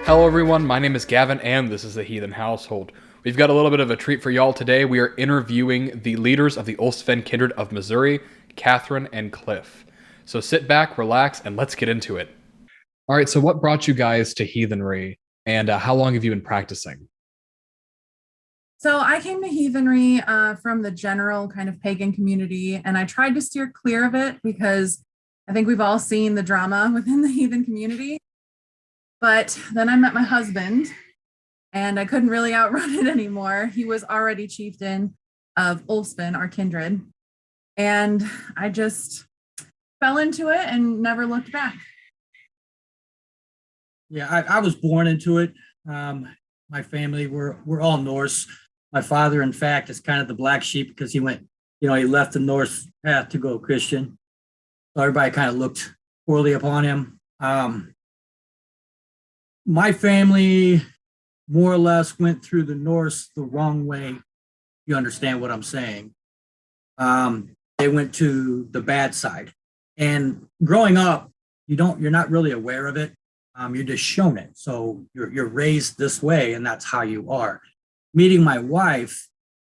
Hello everyone, my name is Gavin and this is the Heathen Household. We've got a little bit of a treat for y'all today. We are interviewing the leaders of the Ulfsven Kindred of Missouri, Kathryn and Cliff. So sit back, relax, and let's get into it. All right, so what brought you guys to Heathenry and how long have you been practicing? So I came to Heathenry from the general kind of pagan community, and I tried to steer clear of it because I think we've all seen the drama within the heathen community. But then I met my husband, and I couldn't really outrun it anymore. He was already chieftain of Ulfsven, our kindred, and I just fell into it and never looked back. Yeah, I was born into it. My family, we're all Norse. My father, in fact, is kind of the black sheep because he went, he left the Norse path to go Christian. So everybody kind of looked poorly upon him. My family more or less went through the Norse the wrong way. You understand what I'm saying? They went to the bad side. And growing up, you're not really aware of it. You're just shown it. So you're raised this way, and that's how you are. Meeting my wife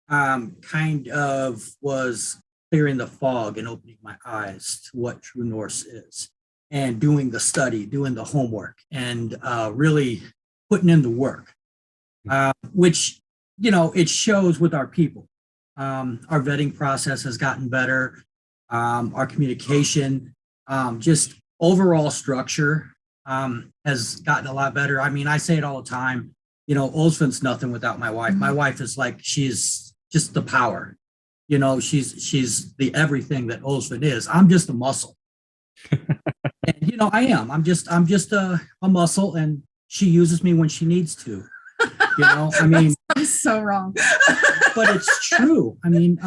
kind of was clearing the fog and opening my eyes to what true Norse is, and doing the study, doing the homework, and really putting in the work, which, it shows with our people. Our vetting process has gotten better. Our communication, just overall structure has gotten a lot better. I mean, I say it all the time, Ulfsven's nothing without my wife. My wife is like, she's just the power, she's the everything that Ulfsven is. I'm just a muscle. And, I am, I'm just a muscle, and she uses me when she needs to, I mean, I'm so wrong. but it's true. I mean,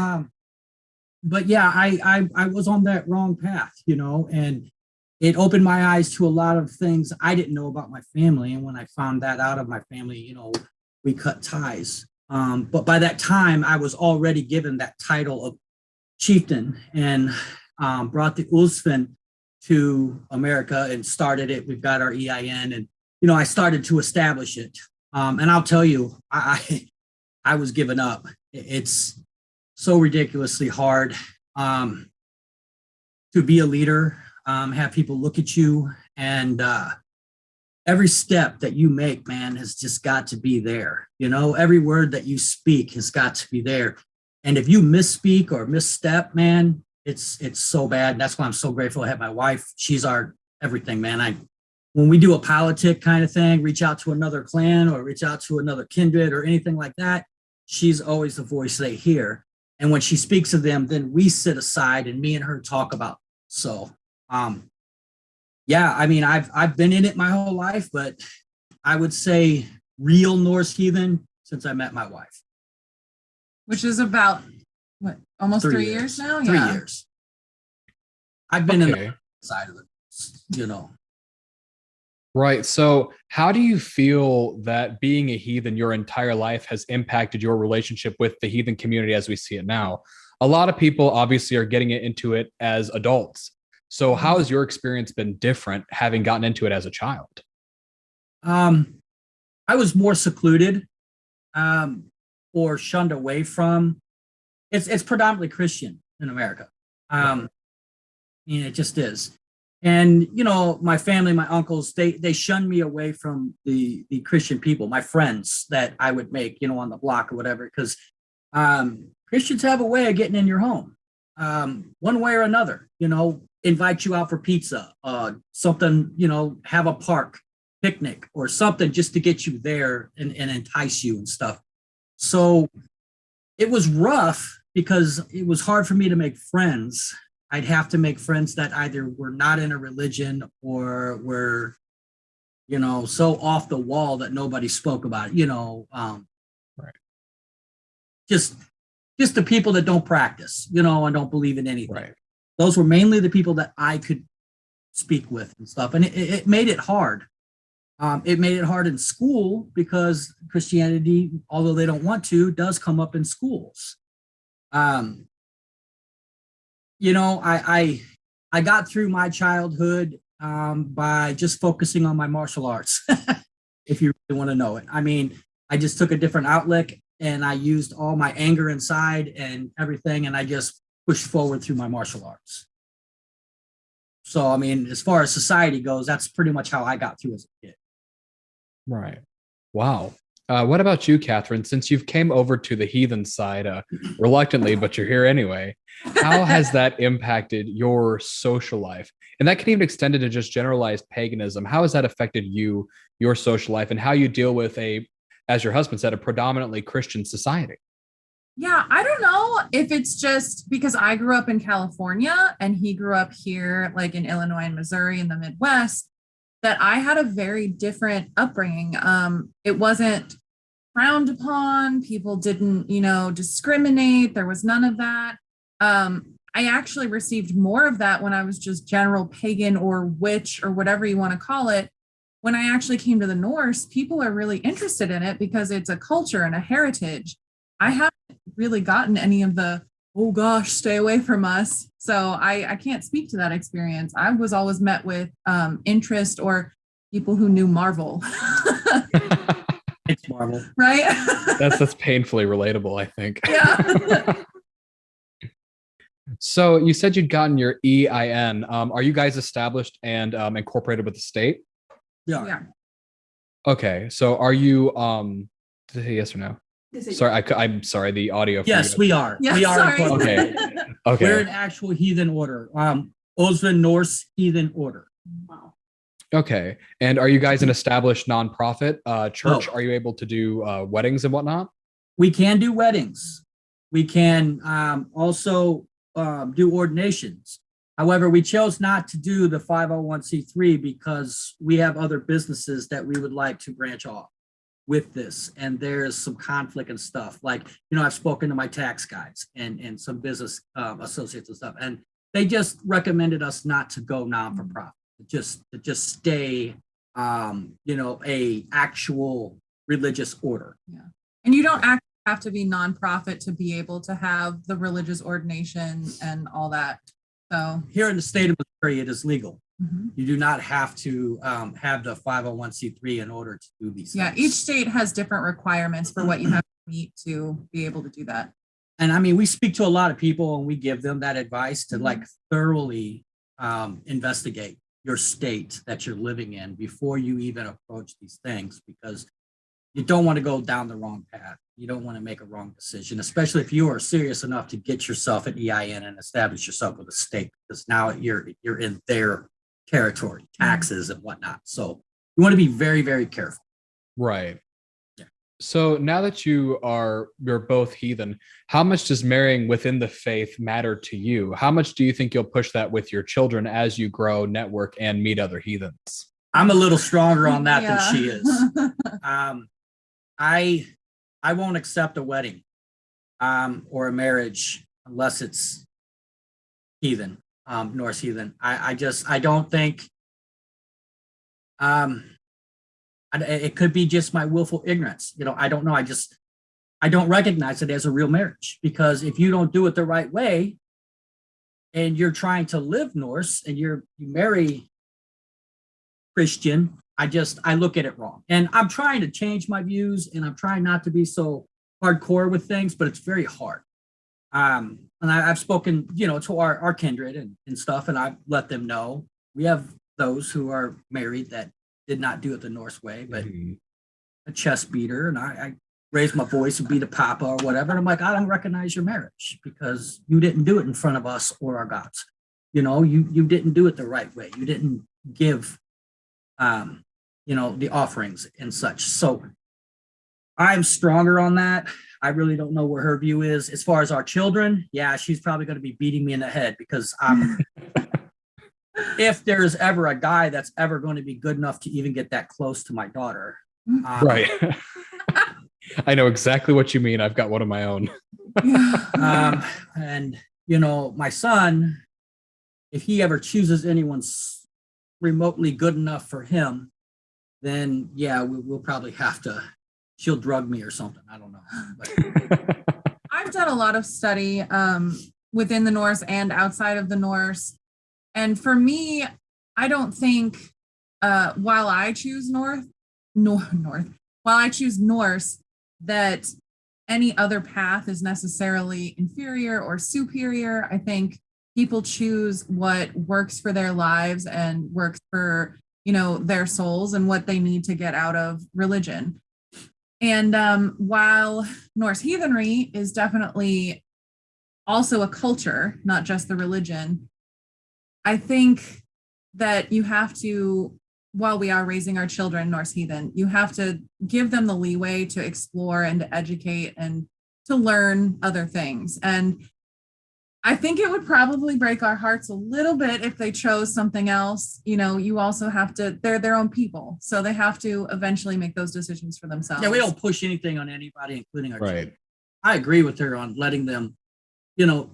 but yeah, I was on that wrong path, and it opened my eyes to a lot of things I didn't know about my family. And when I found that out of my family, we cut ties. But by that time, I was already given that title of chieftain, and brought the Ulfsven to America and started it. We've got our EIN, and, I started to establish it. And I'll tell you, I was giving up. It's so ridiculously hard to be a leader, have people look at you, and every step that you make, man, has just got to be there. Every word that you speak has got to be there. And if you misspeak or misstep, man, it's so bad. And that's why I'm so grateful I have my wife. She's our everything, man. When we do a politic kind of thing, reach out to another clan or reach out to another kindred or anything like that, she's always the voice they hear. And when she speaks of them, then we sit aside and me and her talk about. So, yeah, I mean, I've been in it my whole life, but I would say real Norse heathen since I met my wife. Which is about, what, almost 3 years now? 3 years. I've been in the side of it, Right. So, how do you feel that being a heathen your entire life has impacted your relationship with the heathen community as we see it now? A lot of people obviously are getting into it as adults. So, how has your experience been different having gotten into it as a child? I was more secluded, or shunned away from. It's predominantly Christian in America. It just is. And, my family, my uncles, they shunned me away from the Christian people, my friends that I would make, on the block or whatever, because Christians have a way of getting in your home, one way or another, invite you out for pizza, something, have a park picnic or something just to get you there and entice you and stuff. So it was rough because it was hard for me to make friends. I'd have to make friends that either were not in a religion or were, so off the wall that nobody spoke about it, Right. Just the people that don't practice, and don't believe in anything. Right. Those were mainly the people that I could speak with and stuff. And it made it hard. It made it hard in school because Christianity, although they don't want to, does come up in schools. I got through my childhood by just focusing on my martial arts. if you really want to know it. I mean, I just took a different outlook and I used all my anger inside and everything, and I just pushed forward through my martial arts. So, I mean, as far as society goes, that's pretty much how I got through as a kid. Right. Wow. What about you, Kathryn? Since you've came over to the heathen side reluctantly, but you're here anyway, how has that impacted your social life? And that can even extend to just generalized paganism. How has that affected you, your social life, and how you deal with as your husband said, a predominantly Christian society? Yeah, I don't know if it's just because I grew up in California and he grew up here, like in Illinois and Missouri in the Midwest, that I had a very different upbringing. It wasn't frowned upon. People didn't, discriminate. There was none of that. I actually received more of that when I was just general pagan or witch or whatever you want to call it. When I actually came to the Norse, people are really interested in it because it's a culture and a heritage. I haven't really gotten any of the, oh gosh, stay away from us. So I can't speak to that experience. I was always met with interest or people who knew Marvel. It's Marvel. Right? That's painfully relatable, I think. Yeah. So you said you'd gotten your EIN. Are you guys established and incorporated with the state? Yeah. Okay. So are you did I say yes or no? Sorry, I'm sorry, the audio. Yes, we are. Yeah, we are sorry. incorporated. Okay. We're an actual heathen order. Ulfsven Norse Heathen Order. Wow. Okay. And are you guys an established nonprofit church? No. Are you able to do weddings and whatnot? We can do weddings. We can also do ordinations. However, we chose not to do the 501c3 because we have other businesses that we would like to branch off with this. And there's some conflict and stuff. Like, I've spoken to my tax guys and some business associates and stuff, and they just recommended us not to go non-for-profit, to just stay, a actual religious order. Yeah. And you don't actually have to be nonprofit to be able to have the religious ordination and all that. So here in the state of Missouri, it is legal. Mm-hmm. You do not have to have the 501c3 in order to do these things. Each state has different requirements for what you have to meet to be able to do that. And I mean, we speak to a lot of people and we give them that advice to like thoroughly investigate your state that you're living in before you even approach these things, because you don't want to go down the wrong path. You don't want to make a wrong decision, especially if you are serious enough to get yourself an EIN and establish yourself with a state, because now you're in their territory, taxes and whatnot. So you want to be very, very careful. Right. Yeah. So now that you're both heathen, how much does marrying within the faith matter to you? How much do you think you'll push that with your children as you grow, network, and meet other heathens? I'm a little stronger on that than she is. I won't accept a wedding or a marriage unless it's heathen, Norse heathen. I don't think it could be just my willful ignorance. I don't know. I don't recognize it as a real marriage, because if you don't do it the right way and you're trying to live Norse and you marry Christian, I look at it wrong. And I'm trying to change my views and I'm trying not to be so hardcore with things, but it's very hard. And I've spoken, to our kindred and stuff, and I've let them know we have those who are married that did not do it the Norse way, but a chest beater, and I raised my voice and beat a papa or whatever. And I'm like, I don't recognize your marriage because you didn't do it in front of us or our gods. You didn't do it the right way. You didn't give the offerings and such. So I'm stronger on that. I really don't know where her view is. As far as our children, yeah, she's probably going to be beating me in the head, because if there's ever a guy that's ever going to be good enough to even get that close to my daughter. Right. I know exactly what you mean. I've got one of my own. And, my son, if he ever chooses anyone's remotely good enough for him, then yeah, we'll probably have to, she'll drug me or something. I don't know. But. I've done a lot of study within the Norse and outside of the Norse. And for me, I don't think while I choose Norse, North, while I choose Norse, that any other path is necessarily inferior or superior. I think people choose what works for their lives and works for, their souls and what they need to get out of religion. And while Norse heathenry is definitely also a culture, not just the religion, I think that you have to, while we are raising our children Norse heathen, you have to give them the leeway to explore and to educate and to learn other things. And I think it would probably break our hearts a little bit if they chose something else. You also have to, they're their own people. So they have to eventually make those decisions for themselves. Yeah, we don't push anything on anybody, including our Right. children. I agree with her on letting them,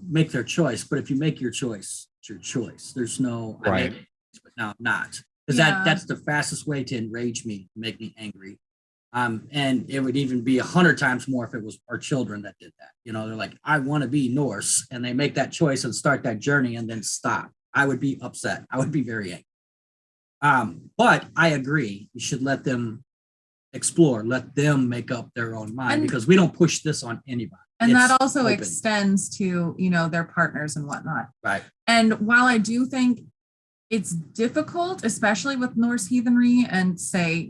make their choice. But if you make your choice, it's your choice. There's no, Right. I made it, but now I'm not. Because that's the fastest way to enrage me, make me angry. And it would even be 100 times more if it was our children that did that. They're like, I want to be Norse, and they make that choice and start that journey and then stop. I would be upset. I would be very angry. But I agree. You should let them explore, let them make up their own mind, because we don't push this on anybody. And that also extends to, their partners and whatnot. Right. And while I do think it's difficult, especially with Norse heathenry and say,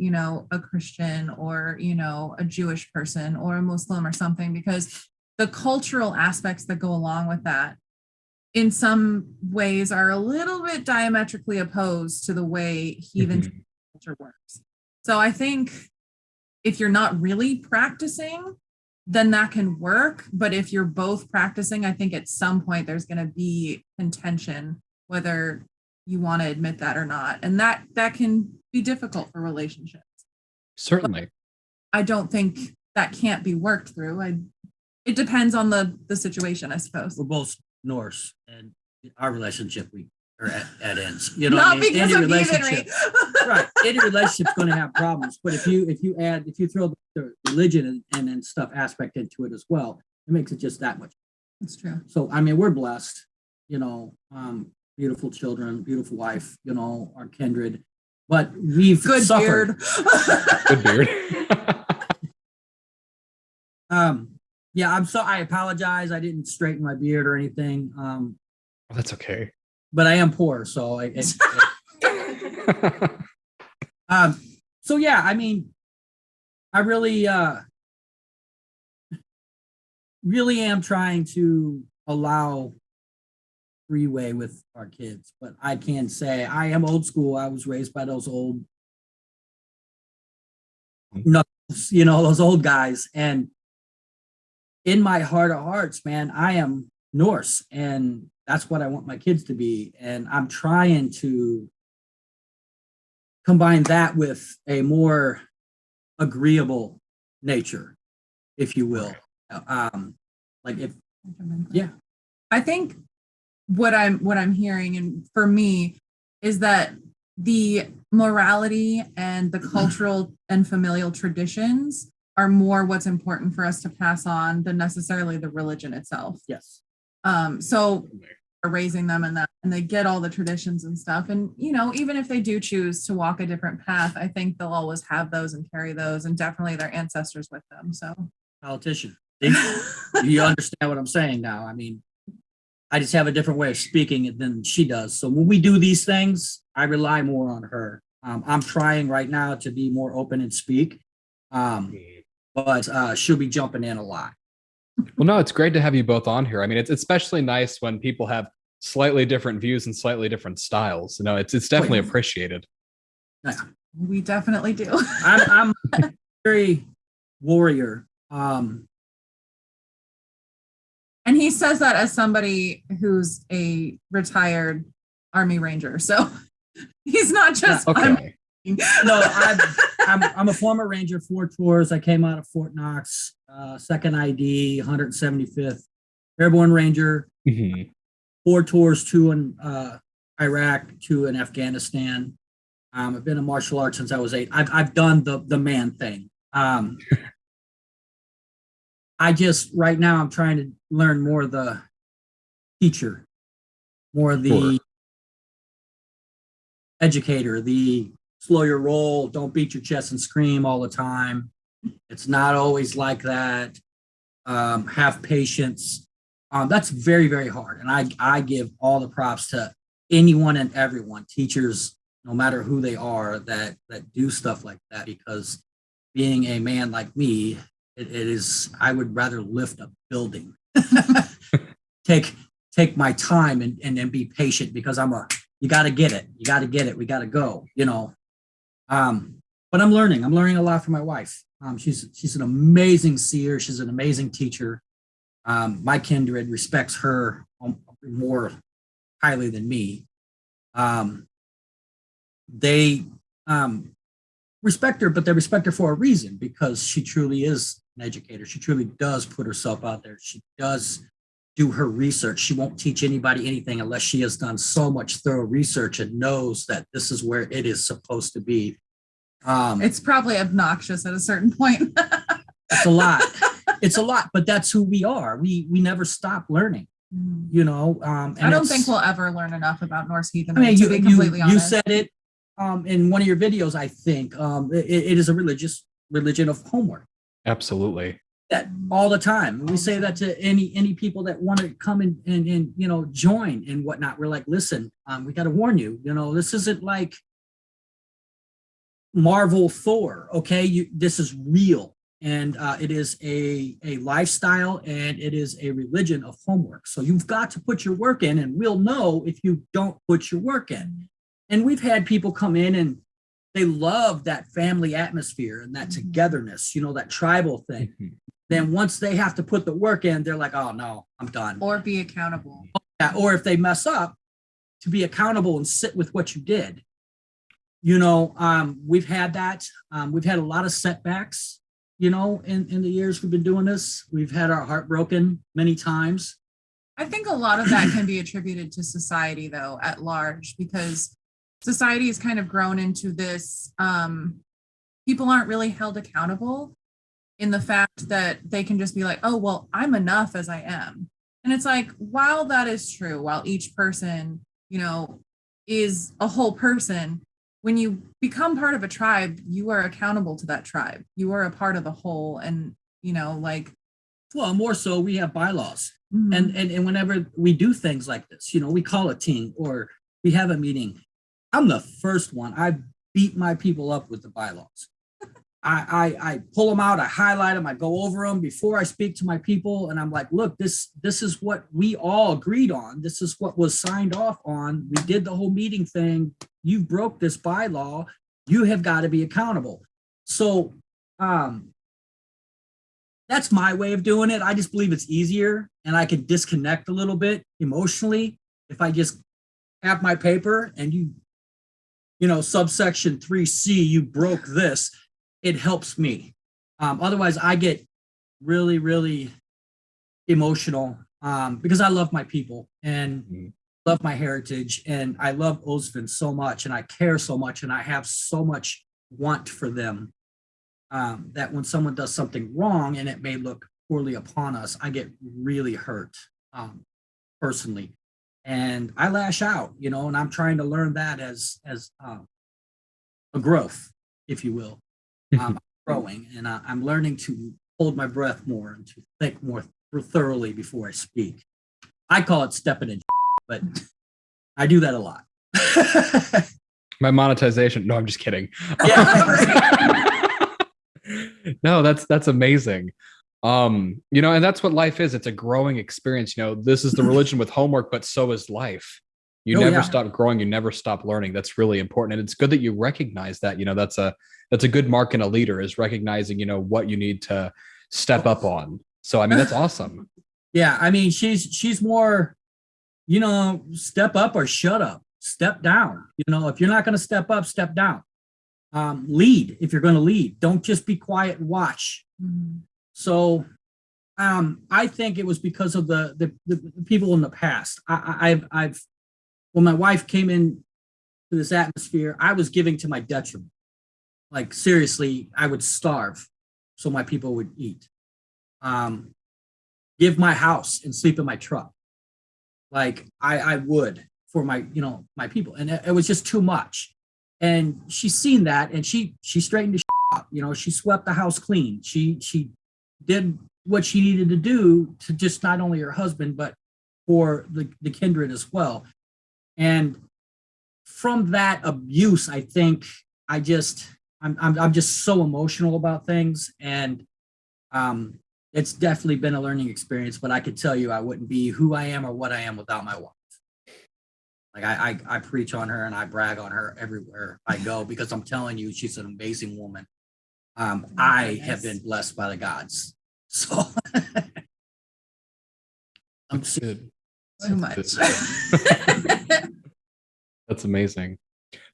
a Christian or, a Jewish person or a Muslim or something, because the cultural aspects that go along with that in some ways are a little bit diametrically opposed to the way heathen culture works. So I think if you're not really practicing, then that can work. But if you're both practicing, I think at some point there's going to be contention, whether you want to admit that or not. And that can be difficult for relationships. Certainly. But I don't think that can't be worked through. It depends on the situation, I suppose. We're both Norse, and our relationship we are at ends. Not because of heathenry. Right. Any relationship's going to have problems. But if you throw the religion and stuff aspect into it as well, it makes it just that much. That's true. So we're blessed, beautiful children, beautiful wife, our kindred, but we've suffered. Good beard. Yeah, I apologize. I didn't straighten my beard or anything. That's okay. But I am poor, so so yeah, I really am trying to allow freeway with our kids, but I can say I am old school. I was raised by those old knuckles, those old guys. And in my heart of hearts, man, I am Norse, and that's what I want my kids to be. And I'm trying to combine that with a more agreeable nature, if you will. I think what I'm hearing, and for me, is that the morality and the cultural and familial traditions are more what's important for us to pass on than necessarily the religion itself. Yes. So raising them in that, and they get all the traditions and stuff. And, even if they do choose to walk a different path, I think they'll always have those and carry those, and definitely their ancestors with them. So politician. You understand what I'm saying now? I just have a different way of speaking than she does. So when we do these things, I rely more on her. I'm trying right now to be more open and speak. But she'll be jumping in a lot. Well, no, it's great to have you both on here. It's especially nice when people have slightly different views and slightly different styles. It's definitely appreciated. Yeah. We definitely do. I'm very warrior. And he says that as somebody who's a retired Army Ranger. So he's not just okay. No, I'm a former Ranger, 4 tours. I came out of Fort Knox, 2nd ID, 175th Airborne Ranger, 4 tours, 2 in Iraq, 2 in Afghanistan. I've been in martial arts since I was 8. I've done the man thing. Right now I'm trying to learn more of the teacher, more of the educator, the slow your roll, don't beat your chest and scream all the time. It's not always like that. Have patience. That's very, very hard. And I give all the props to anyone and everyone, teachers, no matter who they are, that do stuff like that, because being a man like me, it is, I would rather lift a building. Take my time and be patient, because you got to get it. You got to get it. We got to go, But I'm learning a lot from my wife. She's an amazing seer. She's an amazing teacher. My kindred respects her more highly than me. They respect her, but they respect her for a reason, because she truly is an educator. She truly does put herself out there. She does do her research. She won't teach anybody anything unless she has done so much thorough research and knows that this is where it is supposed to be. It's probably obnoxious at a certain point. It's a lot. It's a lot, but that's who we are. We never stop learning, And I don't think we'll ever learn enough about Norse heathenry, I mean, to be completely honest. You said it in one of your videos, I think. It is a religion of homework. Absolutely. That all the time. We say that to any people that want to come and join and whatnot. We're like, listen, we got to warn you. This isn't like Marvel Thor. Okay, this is real, and it is a lifestyle, and it is a religion of homework. So you've got to put your work in, and we'll know if you don't put your work in. And we've had people come in and they love that family atmosphere and that togetherness, that tribal thing. Then once they have to put the work in, they're like, oh no, I'm done. Or be accountable. Yeah, or if they mess up, to be accountable and sit with what you did. We've had that. We've had a lot of setbacks, in the years we've been doing this. We've had our heart broken many times. I think a lot of that can be attributed to society, though, at large, because society has kind of grown into this, people aren't really held accountable in the fact that they can just be like, oh, well, I'm enough as I am. And it's like, while that is true, while each person, is a whole person, when you become part of a tribe, you are accountable to that tribe. You are a part of the whole. And, well, more so, we have bylaws. And whenever we do things like this, we call a Þing or we have a meeting. I'm the first one. I beat my people up with the bylaws. I pull them out, I highlight them, I go over them before I speak to my people, and I'm like, look, this is what we all agreed on. This is what was signed off on. We did the whole meeting thing. You broke this bylaw. You have got to be accountable. So that's my way of doing it. I just believe it's easier, and I can disconnect a little bit emotionally if I just have my paper and subsection 3C, you broke this. It helps me. Otherwise, I get really, really emotional because I love my people and love my heritage, and I love Ulfsven so much, and I care so much, and I have so much want for them that when someone does something wrong and it may look poorly upon us, I get really hurt personally, and I lash out, and I'm trying to learn that as a growth, if you will. I'm growing, and I'm learning to hold my breath more and to think more thoroughly before I speak. I call it stepping in, but I do that a lot. My monetization. No, I'm just kidding. Yeah. No, that's amazing. And that's what life is. It's a growing experience. This is the religion with homework, but so is life. You never stop growing. You never stop learning. That's really important. And it's good that you recognize that, that's a good mark in a leader, is recognizing, what you need to step up on. So, that's awesome. Yeah. She's more, step up or shut up, step down. If you're not going to step up, step down. Lead if you're going to lead. Don't just be quiet and watch. So I think it was because of the people in the past. When my wife came in to this atmosphere, I was giving to my detriment. Like, seriously, I would starve so my people would eat. Give my house and sleep in my truck. Like I would for my, my people. And it was just too much. And she's seen that, and she straightened the up. You know, she swept the house clean. She did what she needed to do to just not only her husband, but for the kindred as well. And from that abuse, I think I'm just so emotional about things, and it's definitely been a learning experience. But I could tell you, I wouldn't be who I am or what I am without my wife. Like I preach on her and I brag on her everywhere I go, because I'm telling you, she's an amazing woman. I have been blessed by the gods. So I'm good. So much. That's amazing.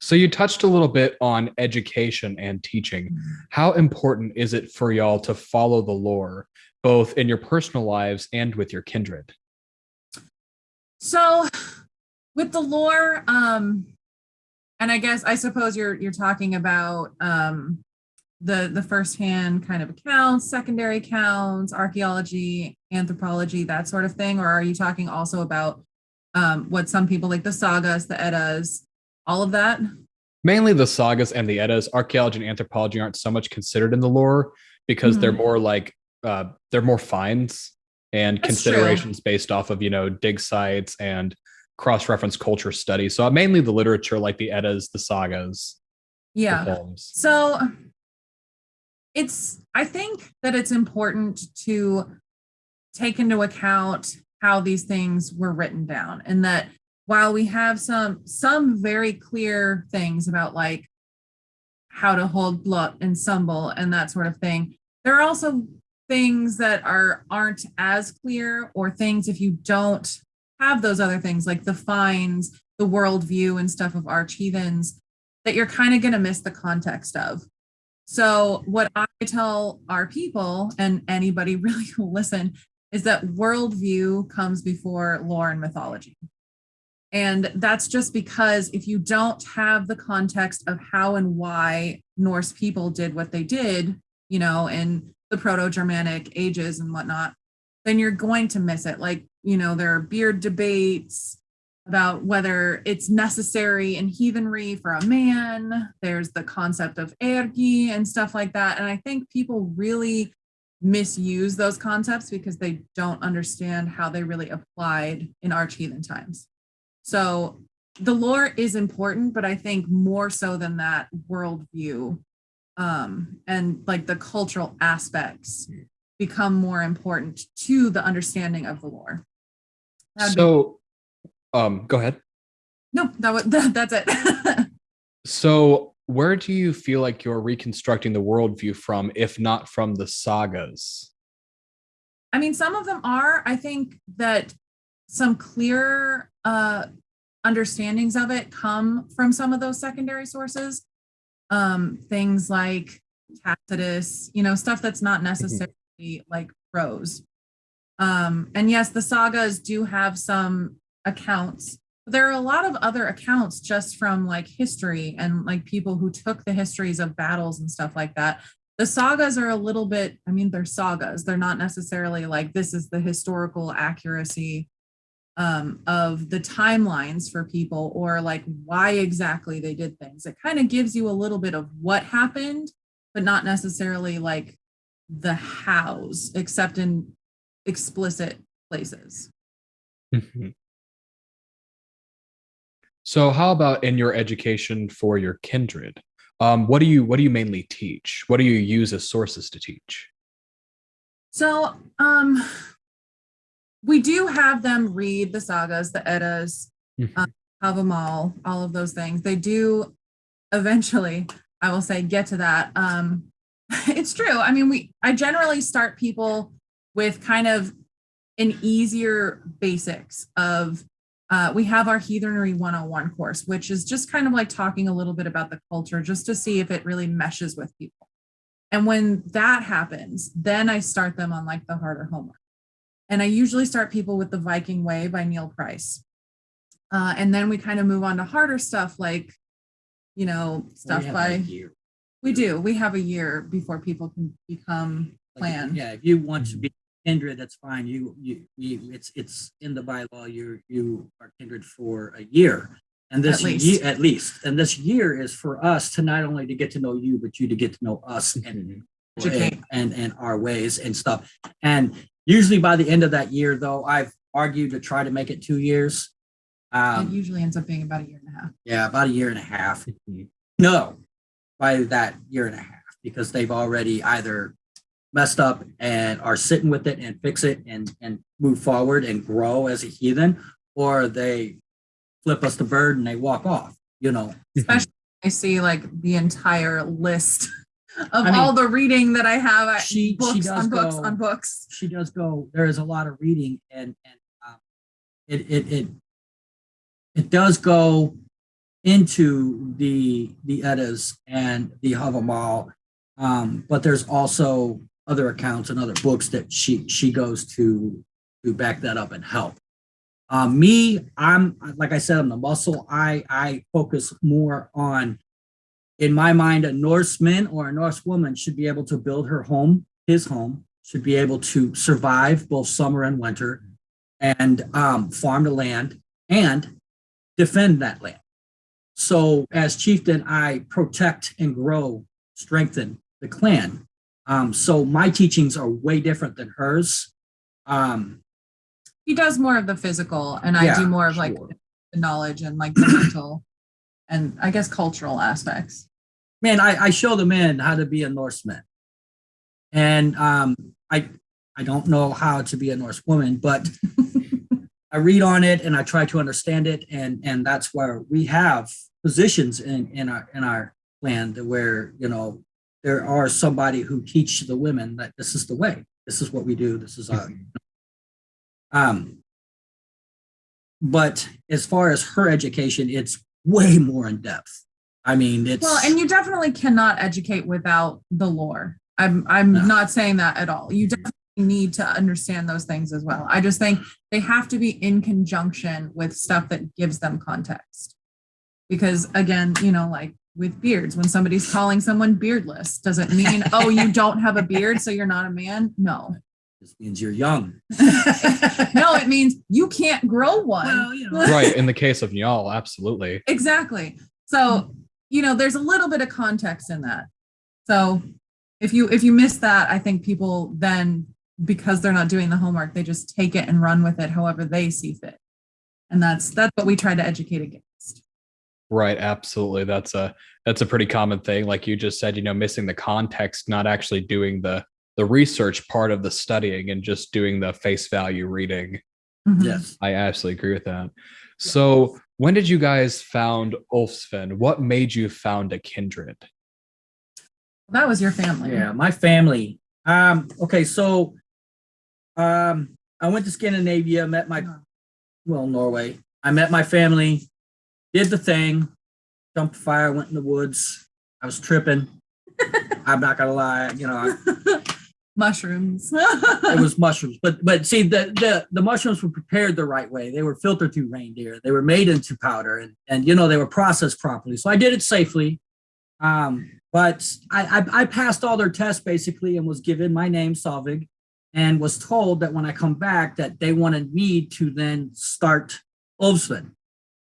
So you touched a little bit on education and teaching. How important is it for y'all to follow the lore, both in your personal lives and with your kindred? So with the lore, and I suppose you're talking about the firsthand kind of accounts, secondary accounts, archaeology, anthropology, that sort of thing, or are you talking also about what some people like the sagas, the Eddas, all of that? Mainly the sagas and the Eddas. Archaeology and anthropology aren't so much considered in the lore because they're more like they're more finds and That's considerations true. based off of, dig sites and cross-reference culture studies. So mainly the literature like the Eddas, the sagas, the Yeah. poems. So I think that it's important to take into account how these things were written down, and that while we have some very clear things about like how to hold blood and symbol and that sort of thing, there are also things that aren't as clear, or things if you don't have those other things like the finds, the worldview and stuff of Arch-Heathens, that you're kind of going to miss the context of. So what I tell our people, and anybody really who will listen, is that worldview comes before lore and mythology. And that's just because if you don't have the context of how and why Norse people did what they did, in the Proto-Germanic ages and whatnot, then you're going to miss it. Like, there are beard debates about whether it's necessary in heathenry for a man. There's the concept of ergi and stuff like that. And I think people really misuse those concepts because they don't understand how they really applied in Arch-Heathen times. So the lore is important, but I think more so than that, worldview and like the cultural aspects become more important to the understanding of the lore. So, go ahead. No, that's it. So, where do you feel like you're reconstructing the worldview from, if not from the sagas? I mean, some of them are. I think that some clear understandings of it come from some of those secondary sources. Things like Tacitus, stuff that's not necessarily like prose. And yes, the sagas do have some accounts. There are a lot of other accounts just from like history and like people who took the histories of battles and stuff like that. The sagas are a little bit, they're sagas. They're not necessarily like this is the historical accuracy of the timelines for people, or like why exactly they did things. It kind of gives you a little bit of what happened, but not necessarily like the hows, except in explicit places. So how about in your education for your kindred? What do you mainly teach? What do you use as sources to teach? So we do have them read the sagas, the Eddas, Havamal, all of those things. They do eventually, I will say, get to that. It's true. I generally start people with kind of an easier basics of, we have our Heathenry 101 course, which is just kind of like talking a little bit about the culture just to see if it really meshes with people. And when that happens, then I start them on like the harder homework. And I usually start people with The Viking Way by Neil Price. And then we kind of move on to harder stuff like, stuff by... We do. We have a year before people can become clan. Yeah, if you want to be kindred, that's fine. It's in the bylaw. You are kindred for a year, And this At least. year, at least, and this year is for us to not only to get to know you, but you to get to know us and our ways and stuff. And usually by the end of that year, though, I've argued to try to make it 2 years. It usually ends up being about a year and a half. Yeah, about a year and a half. No, by that year and a half, because they've already either messed up and are sitting with it and fix it and move forward and grow as a heathen, or they flip us the bird and they walk off, Especially I see like the entire list of all the reading that I have. She does on books. She does go. There is a lot of reading, and it does go into the Eddas and the Havamal, but there's also other accounts and other books that she goes to back that up and help. Me, I'm like I said, I'm the muscle. I focus more on, in my mind, a Norseman or a Norse woman should be able to build her home, his home, should be able to survive both summer and winter, and farm the land and defend that land. So as chieftain, I protect and grow, strengthen the clan. So my teachings are way different than hers. He does more of the physical, and I do more of like the knowledge and like the mental and I guess cultural aspects. Man, I show the men how to be a Norseman. And I don't know how to be a Norse woman, but I read on it and I try to understand it, and that's where we have positions in our land where there are somebody who teach the women that this is the way, this is what we do, this is our. But as far as her education, it's way more in depth. I mean, it's and you definitely cannot educate without the lore. I'm not saying that at all. You definitely need to understand those things as well. I just think they have to be in conjunction with stuff that gives them context. Because again, like with beards, when somebody's calling someone beardless, does it mean, oh, you don't have a beard, so you're not a man? No. This means you're young. No, it means you can't grow one. Well, Right. In the case of Njal, absolutely. Exactly. So, there's a little bit of context in that. So if you miss that, I think people then, because they're not doing the homework, they just take it and run with it however they see fit. And that's what we try to educate against. Right. Absolutely. That's a pretty common thing. Like you just said, missing the context, not actually doing the research part of the studying and just doing the face value reading. Mm-hmm. Yes. I absolutely agree with that. So when did you guys found Ulfsven? What made you found a kindred? That was your family. Yeah, my family. Okay, so I went to Scandinavia, met Norway. I met my family, did the thing, jumped fire, went in the woods. I was tripping. I'm not gonna lie, Mushrooms. It was mushrooms, but see, the mushrooms were prepared the right way. They were filtered through reindeer. They were made into powder, and they were processed properly. So I did it safely. But I passed all their tests basically, and was given my name, Solvig, and was told that when I come back that they wanted me to then start Ulfsven.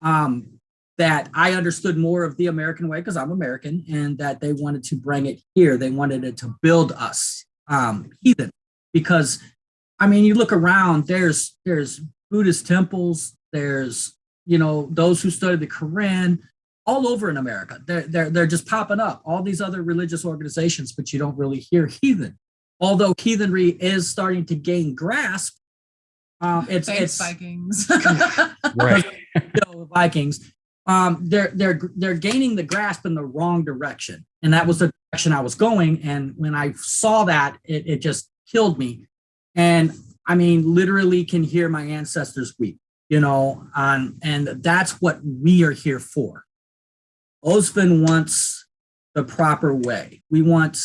That I understood more of the American way because I'm American, and that they wanted to bring it here. They wanted it to build us. Heathen, because you look around, there's Buddhist temples, there's those who study the Quran all over in America. They're just popping up, all these other religious organizations, but you don't really hear heathen. Although heathenry is starting to gain grasp, it's Vikings. Right. Vikings. They're gaining the grasp in the wrong direction, and that was the direction I was going. And when I saw that, it just killed me. And literally can hear my ancestors weep, and that's what we are here for. Ulfsven wants the proper way. We want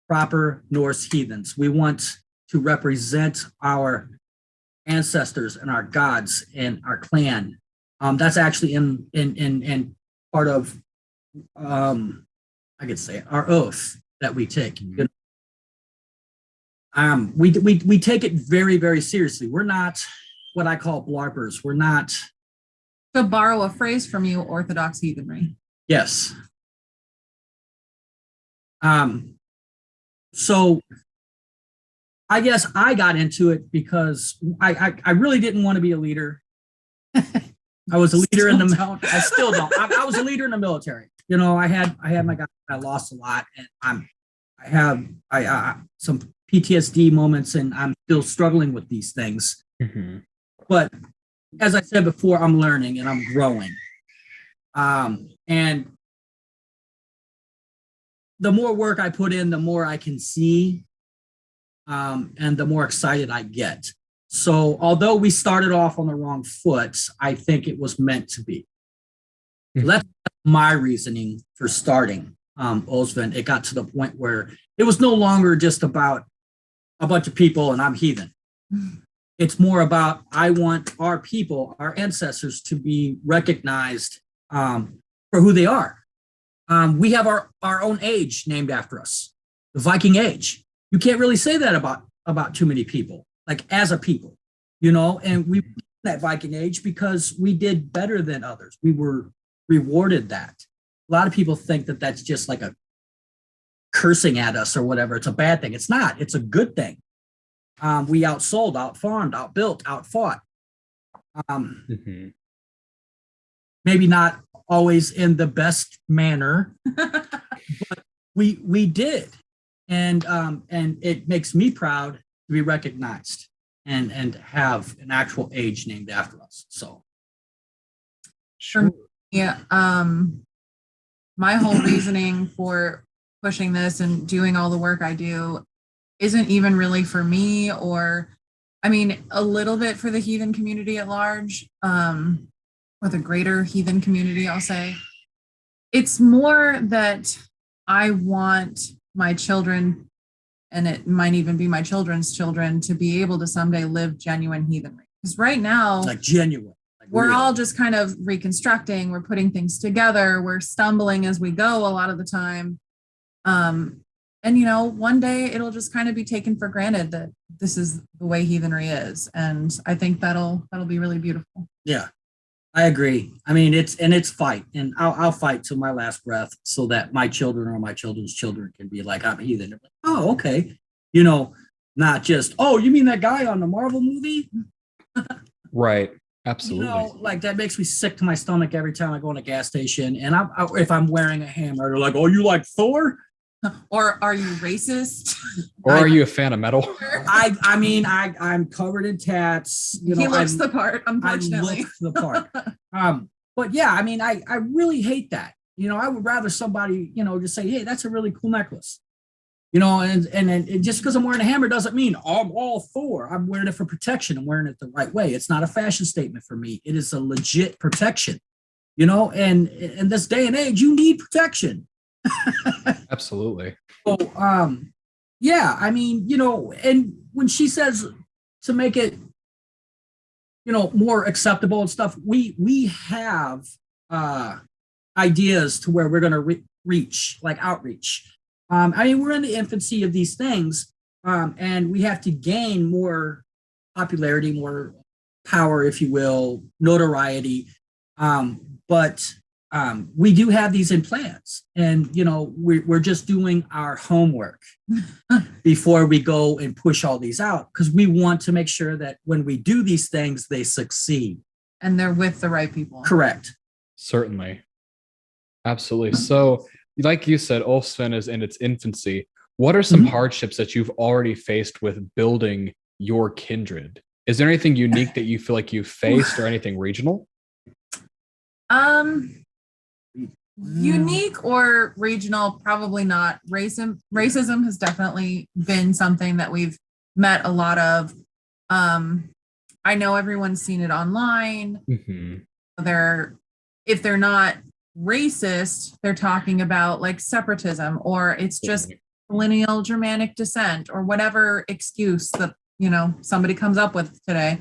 proper Norse heathens. We want to represent our ancestors and our gods and our clan. That's actually in part of I could say our oath that we take. We take it very, very seriously. We're not what I call blarpers. We're not To borrow a phrase from you, Orthodox heathenry. Yes. So I guess I got into it because I really didn't want to be a leader. I was a leader in the. I still don't. I was a leader in the military. You know, I had my guy. I lost a lot, and I have some PTSD moments, and I'm still struggling with these things. Mm-hmm. But as I said before, I'm learning and I'm growing. And the more work I put in, the more I can see, and the more excited I get. So although we started off on the wrong foot, I think it was meant to be. So that's my reasoning for starting Ulfsven. It got to the point where it was no longer just about a bunch of people and I'm heathen. It's more about, I want our people, our ancestors, to be recognized for who they are. We have our own age named after us, the Viking Age. You can't really say that about too many people, like as a people, you know, and we that Viking Age because we did better than others. We were rewarded that. A lot of people think that that's just like a cursing at us or whatever. It's a bad thing. It's not. It's a good thing. We outsold, outfarmed, outbuilt, outfought. Maybe not always in the best manner, but we did, and it makes me proud to be recognized and have an actual age named after us. So, sure. Yeah. My whole reasoning for pushing this and doing all the work I do isn't even really for me, or I mean, a little bit for the heathen community at large, or the greater heathen community, I'll say. It's more that I want my children, and it might even be my children's children, to be able to someday live genuine heathenry. Because right now, like genuine. We're all just kind of reconstructing, we're putting things together, we're stumbling as we go a lot of the time. And you know, one day it'll just kind of be taken for granted that this is the way heathenry is. And I think that'll be really beautiful. Yeah, I agree. I mean, it's fight, and I'll fight till my last breath so that my children or my children's children can be like, I'm heathen. Like, oh, okay. You know, not just, oh, you mean that guy on the Marvel movie? Right. Absolutely. You know, like that makes me sick to my stomach every time I go in a gas station. And if I'm wearing a hammer, they're like, oh, you like Thor? Or are you racist? Or are you a fan of metal? I mean, I'm covered in tats. You know, he looks the part, unfortunately. I look the part. But yeah, I mean, I really hate that. You know, I would rather somebody, you know, just say, hey, that's a really cool necklace. You know, and just because I'm wearing a hammer doesn't mean I'm all Thor. I'm wearing it for protection. I'm wearing it the right way. It's not a fashion statement for me. It is a legit protection. You know, and in this day and age, you need protection. Absolutely. So, yeah, I mean, you know, and when she says to make it, you know, more acceptable and stuff, we have ideas to where we're going to reach, like outreach. I mean, we're in the infancy of these things, and we have to gain more popularity, more power, if you will, notoriety. But we do have these in plans, and you know, we're just doing our homework before we go and push all these out, because we want to make sure that when we do these things, they succeed and they're with the right people. Correct. Certainly. Absolutely. So, like you said, Ulfsven is in its infancy. What are some hardships that you've already faced with building your kindred? Is there anything unique that you feel like you've faced, or anything regional? Unique or regional, probably not. Racism has definitely been something that we've met a lot of. I know everyone's seen it online. If they're not racist, they're talking about like separatism, or it's just lineal Germanic descent, or whatever excuse that, you know, somebody comes up with today.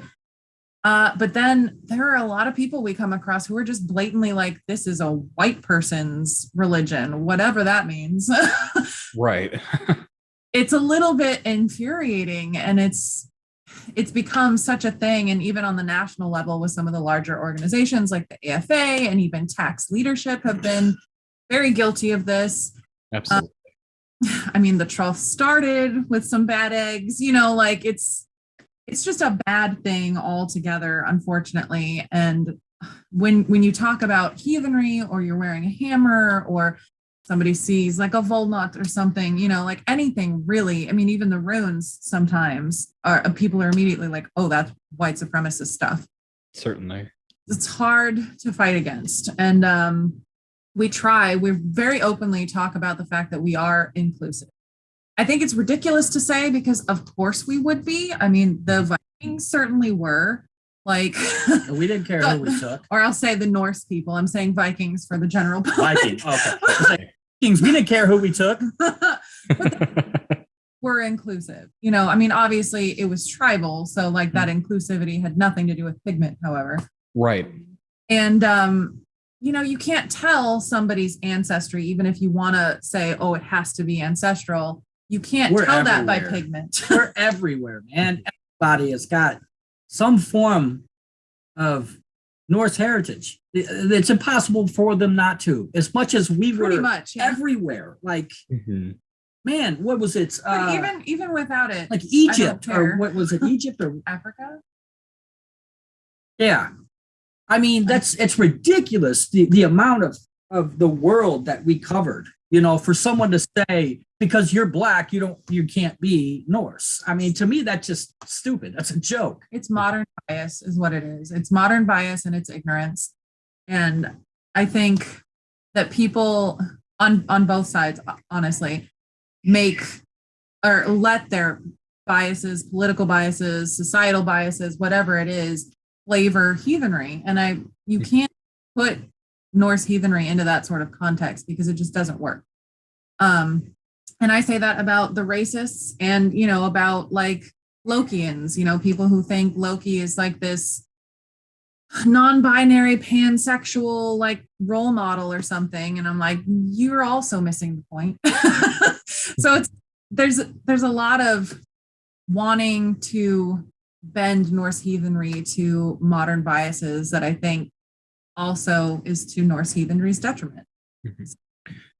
But then there are a lot of people we come across who are just blatantly like, this is a white person's religion, whatever that means. Right. It's a little bit infuriating, and it's it's become such a thing. And even on the national level with some of the larger organizations like the AFA and even tax leadership have been very guilty of this. Absolutely. I mean, the trough started with some bad eggs, like it's just a bad thing altogether, unfortunately. And when you talk about heathenry, or you're wearing a hammer, or somebody sees like a volnut or something, like anything really, I mean, even the runes sometimes people are immediately like, oh, that's white supremacist stuff. Certainly. It's hard to fight against. And we very openly talk about the fact that we are inclusive. I think it's ridiculous to say, because of course we would be. I mean, the Vikings certainly were. Like, we didn't care who we took. Or I'll say the Norse people. I'm saying Vikings for the general public. Vikings. Okay. Vikings, we didn't care who we took. We're inclusive. I mean, obviously it was tribal. So like that inclusivity had nothing to do with pigment, however. Right. And, you can't tell somebody's ancestry, even if you want to say, oh, it has to be ancestral. You can't tell that by pigment. We're everywhere, man. Everybody has got some form of Norse heritage. It's impossible for them not to, as much as we were pretty much, yeah. Everywhere. Like, man, what was it? Even without it, like Egypt, or what was it? Egypt or Africa? Yeah. I mean, it's ridiculous, the amount of the world that we covered, for someone to say, because you're black, you can't be Norse. I mean, to me, that's just stupid. That's a joke. It's modern bias is what it is. It's modern bias and it's ignorance. And I think that people on both sides, honestly, make or let their biases, political biases, societal biases, whatever it is, flavor heathenry. And you can't put Norse heathenry into that sort of context, because it just doesn't work. And I say that about the racists and, about like Lokians, people who think Loki is like this non-binary pansexual like role model or something. And I'm like, you're also missing the point. So there's a lot of wanting to bend Norse heathenry to modern biases that I think also is to Norse heathenry's detriment.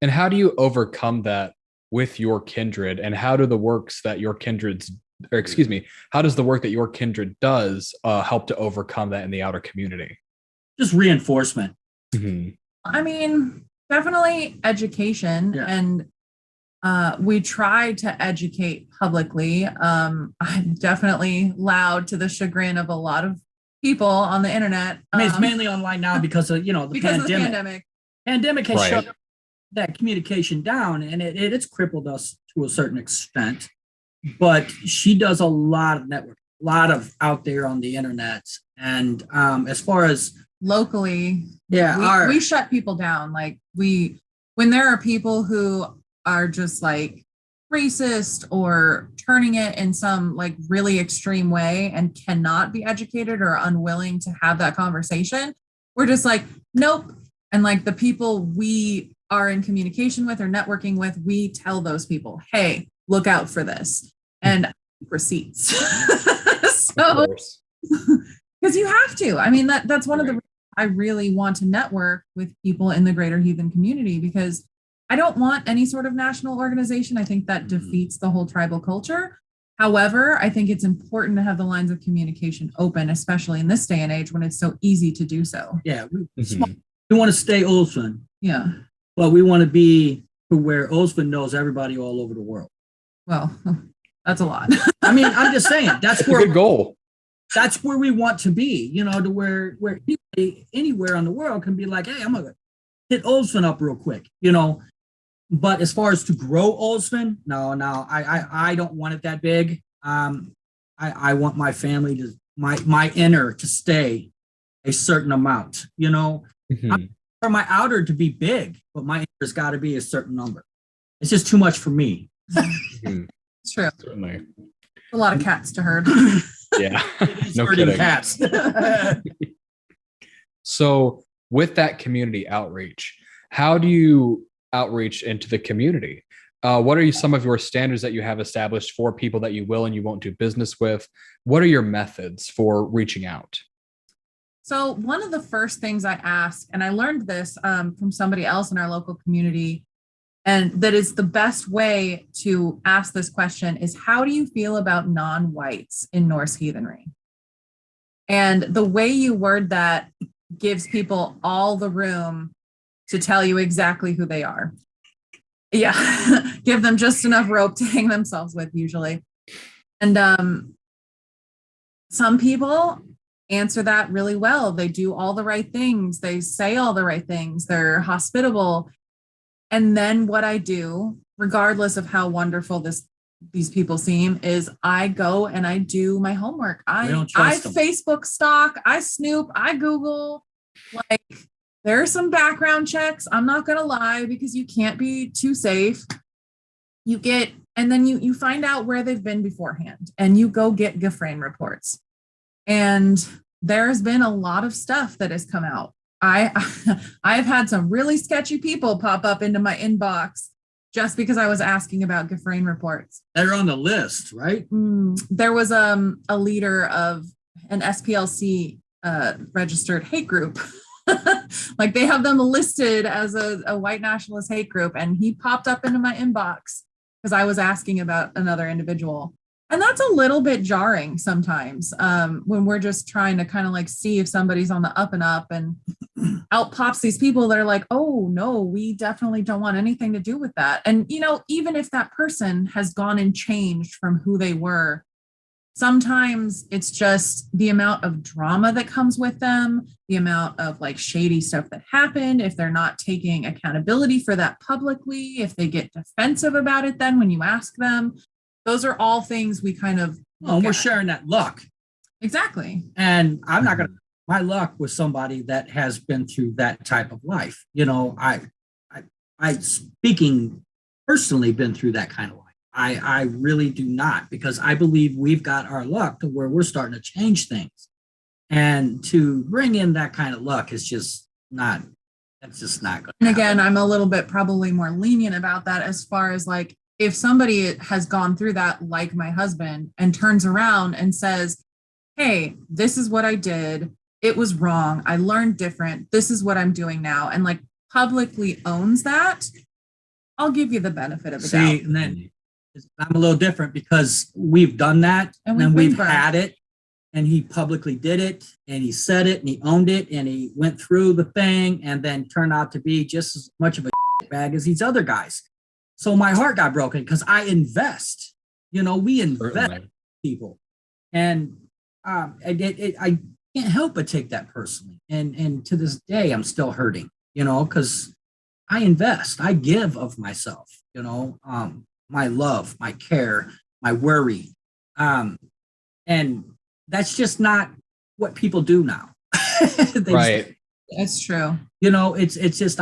And how do you overcome that with your kindred? And how do the works that your kindred's, or excuse me, how does the work that your kindred does help to overcome that in the outer community? Just reinforcement. I mean, definitely education. Yeah. And we try to educate publicly. I'm definitely loud to the chagrin of a lot of people on the internet. I mean, it's mainly online now because of, the pandemic. Pandemic has shut that communication down, and it's crippled us to a certain extent. But she does a lot of network, a lot of out there on the internet. And as far as locally, we shut people down. Like when there are people who are just like racist or turning it in some like really extreme way and cannot be educated or unwilling to have that conversation, we're just like, nope. And like the people we are in communication with or networking with, we tell those people, hey, look out for this, and receipts. So, because you have to. I mean, that's one of the reasons I really want to network with people in the greater heathen community, because I don't want any sort of national organization. I think that defeats the whole tribal culture. However, I think it's important to have the lines of communication open, especially in this day and age when it's so easy to do so. Yeah, we want to stay Ulfsven. Yeah. But we want to be to where Ulfsven knows everybody all over the world. Well, that's a lot. I mean, I'm just saying, that's where a good goal. That's where we want to be, to where anybody, anywhere on the world can be like, hey, I'm gonna hit Ulfsven up real quick, But as far as to grow Ulfsven, no, I don't want it that big. I want my family to my inner to stay a certain amount, for my outer to be big, but my inner's got to be a certain number. It's just too much for me. It's true. Certainly. A lot of cats to herd. Yeah. No kidding. Cats. So with that community outreach, how do you outreach into the community? What are some of your standards that you have established for people that you will and you won't do business with? What are your methods for reaching out? So one of the first things I ask, and I learned this from somebody else in our local community, and that is the best way to ask this question is, how do you feel about non-whites in Norse heathenry? And the way you word that gives people all the room to tell you exactly who they are. Yeah, give them just enough rope to hang themselves with usually. And some people answer that really well. They do all the right things. They say all the right things. They're hospitable. And then what I do, regardless of how wonderful these people seem, is I go and I do my homework. I Facebook stalk, I snoop, I Google. Like, there are some background checks. I'm not going to lie, because you can't be too safe. And then you find out where they've been beforehand, and you go get Gefrain reports. And there's been a lot of stuff that has come out. I've had some really sketchy people pop up into my inbox just because I was asking about Gefrain reports. They're on the list, right? There was a leader of an SPLC registered hate group. Like, they have them listed as a white nationalist hate group, and he popped up into my inbox because I was asking about another individual. And that's a little bit jarring sometimes when we're just trying to kind of like see if somebody's on the up and up, and out pops these people that are like, oh no, we definitely don't want anything to do with that. And, even if that person has gone and changed from who they were, sometimes it's just the amount of drama that comes with them, the amount of like shady stuff that happened, if they're not taking accountability for that publicly, if they get defensive about it then when you ask them. Those are all things we kind of we're sharing that luck. Exactly. And I'm not going to, my luck with somebody that has been through that type of life. I speaking personally been through that kind of life. I really do not, because I believe we've got our luck to where we're starting to change things. And to bring in that kind of luck is just not, that's just not good. And again, I'm a little bit probably more lenient about that, as far as like, if somebody has gone through that, like my husband, and turns around and says, hey, this is what I did. It was wrong. I learned different. This is what I'm doing now. And like publicly owns that, I'll give you the benefit of the doubt. And then I'm a little different, because we've done that, and then we've had it, and he publicly did it, and he said it, and he owned it, and he went through the thing, and then turned out to be just as much of a bag as these other guys. So my heart got broken, because I invest. We invest in people, and I can't help but take that personally. And to this day, I'm still hurting. Because I invest, I give of myself. My love, my care, my worry, and that's just not what people do now. Right. That's true. It's just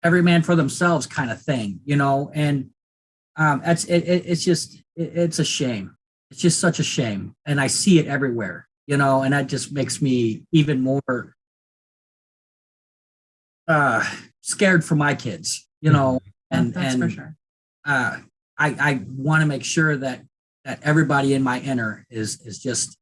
every man for themselves kind of thing, and it's a shame. It's just such a shame. And I see it everywhere, and that just makes me even more scared for my kids, and that's for sure. I want to make sure that everybody in my inner is just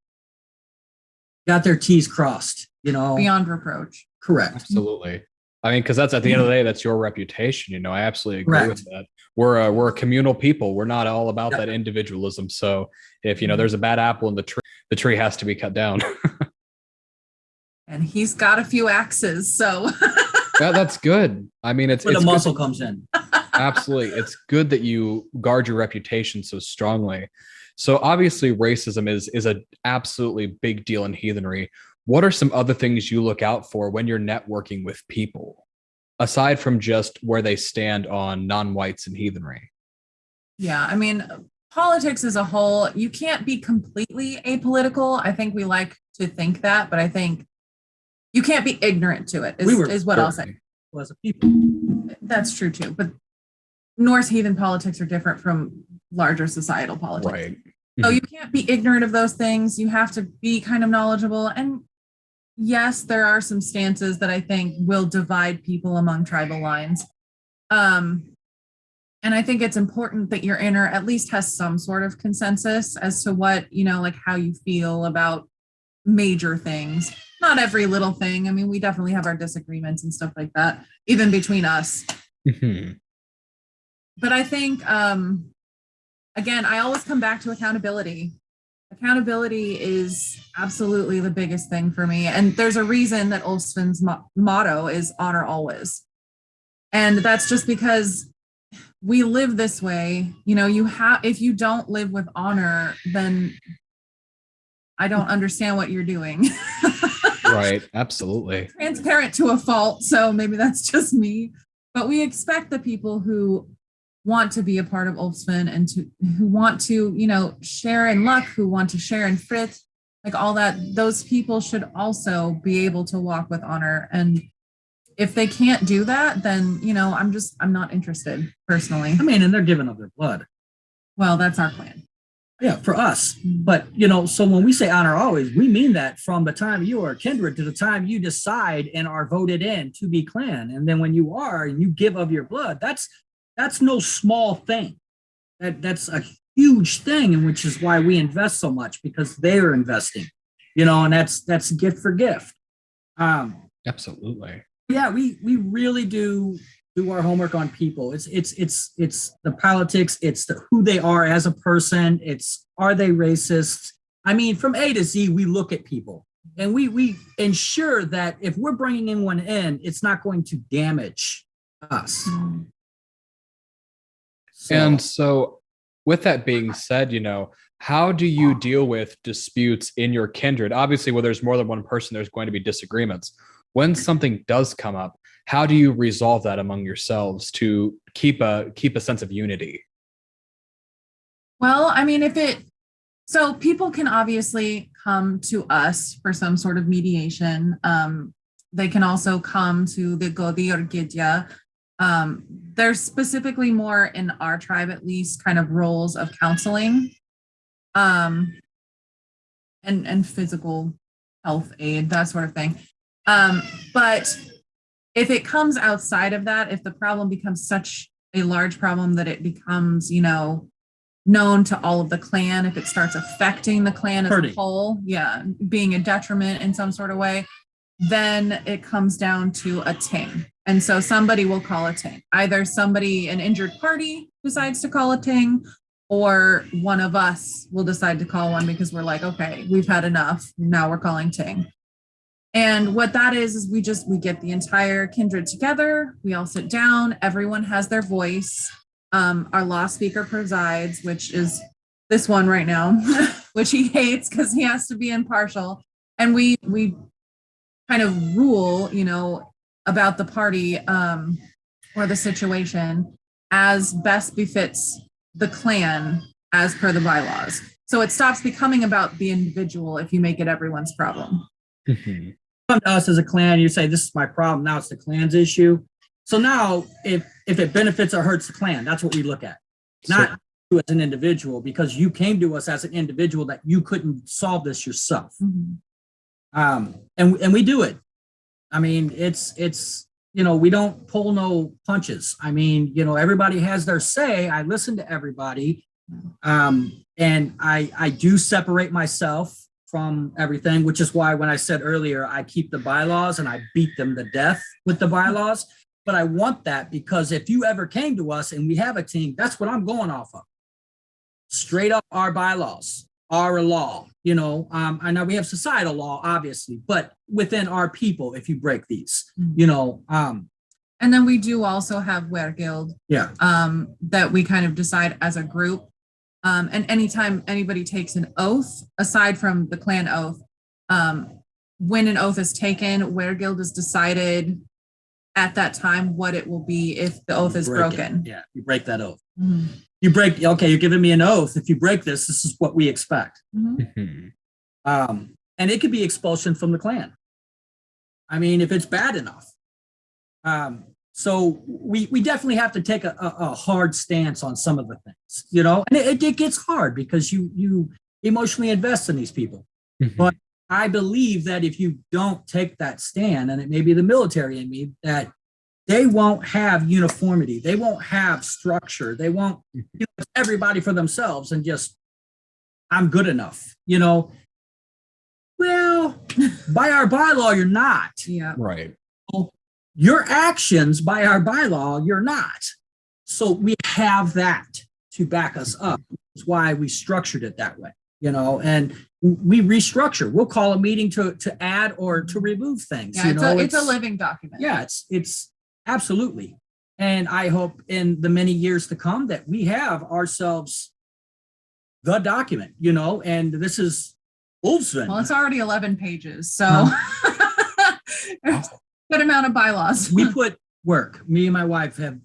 got their T's crossed, beyond reproach. Correct. Absolutely. I mean, because that's, at the end of the day, that's your reputation. I absolutely agree with that. We're a communal people. We're not all about that individualism. So if there's a bad apple in the tree has to be cut down. And he's got a few axes, so that's good. I mean, it's where the muscle comes in. Absolutely, it's good that you guard your reputation so strongly. So obviously, racism is an absolutely big deal in heathenry. What are some other things you look out for when you're networking with people, aside from just where they stand on non-whites and heathenry? Yeah, I mean, politics as a whole, you can't be completely apolitical. I think we like to think that, but I think you can't be ignorant to it, is what I'll say. As a people. That's true too, but Norse heathen politics are different from larger societal politics. Right. So you can't be ignorant of those things. You have to be kind of knowledgeable. And yes, there are some stances that I think will divide people among tribal lines. And I think it's important that your inner at least has some sort of consensus as to what, like how you feel about major things. Not every little thing. I mean, we definitely have our disagreements and stuff like that, even between us. Mhm. But I think, again, I always come back to accountability. Accountability is absolutely the biggest thing for me. And there's a reason that Ulfsven's motto is honor always. And that's just because we live this way. If you don't live with honor, then I don't understand what you're doing. Right. Absolutely. Transparent to a fault. So maybe that's just me. But we expect the people who want to be a part of Ulfsven and who want to, share in luck, who want to share in frit, like all that, those people should also be able to walk with honor. And if they can't do that, then, I'm not interested personally. I mean, and they're giving up their blood. Well, that's our plan. Yeah, for us. But, so when we say honor always, we mean that from the time you are kindred to the time you decide and are voted in to be clan. And then when you are, and you give of your blood, that's no small thing. That's a huge thing, and which is why we invest so much, because they are investing, and that's gift for gift. Absolutely. Yeah, we really do our homework on people. It's the politics. It's who they are as a person. It's, are they racist? I mean, from A to Z, we look at people and we ensure that if we're bringing anyone in, it's not going to damage us. And so with that being said, how do you deal with disputes in your kindred? Obviously, where there's more than one person, there's going to be disagreements. When something does come up, how do you resolve that among yourselves to keep a sense of unity? Well, I mean, so people can obviously come to us for some sort of mediation. They can also come to the Godi or Gidya. There's specifically more in our tribe, at least, kind of roles of counseling, and physical health aid, that sort of thing. But if it comes outside of that, if the problem becomes such a large problem that it becomes, known to all of the clan, if it starts affecting the clan as a whole, being a detriment in some sort of way, then it comes down to a Þing. And so somebody will call a Þing. Either an injured party decides to call a Þing, or one of us will decide to call one because we're like, okay, we've had enough. Now we're calling Þing. And what that is we get the entire kindred together. We all sit down. Everyone has their voice. Our law speaker presides, which is this one right now, which he hates because he has to be impartial. And we kind of rule, about the party or the situation as best befits the clan as per the bylaws. So it stops becoming about the individual if you make it everyone's problem. Mm-hmm. Come to us as a clan, you say, this is my problem. Now it's the clan's issue. So now if it benefits or hurts the clan, that's what we look at. Not you as an individual, because you came to us as an individual that you couldn't solve this yourself. Mm-hmm. And we do it. I mean, it's we don't pull no punches. I mean, everybody has their say. I listen to everybody. And I do separate myself from everything, which is why when I said earlier, I keep the bylaws and I beat them to death with the bylaws. But I want that, because if you ever came to us and we have a team, that's what I'm going off of. Straight up our bylaws, our law, I know we have societal law, obviously, but within our people, if you break these, And then we do also have wergild, that we kind of decide as a group. And anytime anybody takes an oath, aside from the clan oath, when an oath is taken, wergild is decided at that time what it will be if the oath is broken. Yeah, you break that oath. Mm-hmm. You break, okay, you're giving me an oath. If you break this is what we expect. Mm-hmm. And it could be expulsion from the clan. I mean, if it's bad enough. So we definitely have to take a hard stance on some of the things, and it gets hard because you emotionally invest in these people. Mm-hmm. But I believe that if you don't take that stand, and it may be the military in me, that they won't have uniformity. They won't have structure. They won't everybody for themselves and just, I'm good enough, Well, by our bylaw, you're not. Yeah. Right. Your actions by our bylaw, you're not. So we have that to back us up. That's why we structured it that way, and we restructure. We'll call a meeting to add or to remove things. Yeah, it's a living document. Yeah, it's absolutely. And I hope in the many years to come that we have ourselves the document, and this is Ulfsven. Well, it's already 11 pages, so good amount of bylaws. We put work. Me and my wife have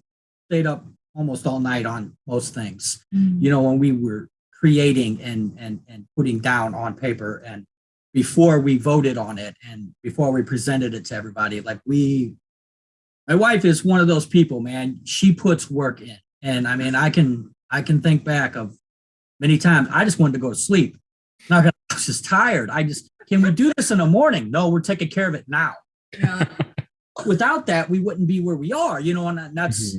stayed up almost all night on most things, when we were creating and putting down on paper, and before we voted on it and before we presented it to everybody, my wife is one of those people, man. She puts work in. And I mean, I can think back of many times I just wanted to go to sleep. I was just tired. Can we do this in the morning? No, we're taking care of it now. Yeah. Without that, we wouldn't be where we are, and that's,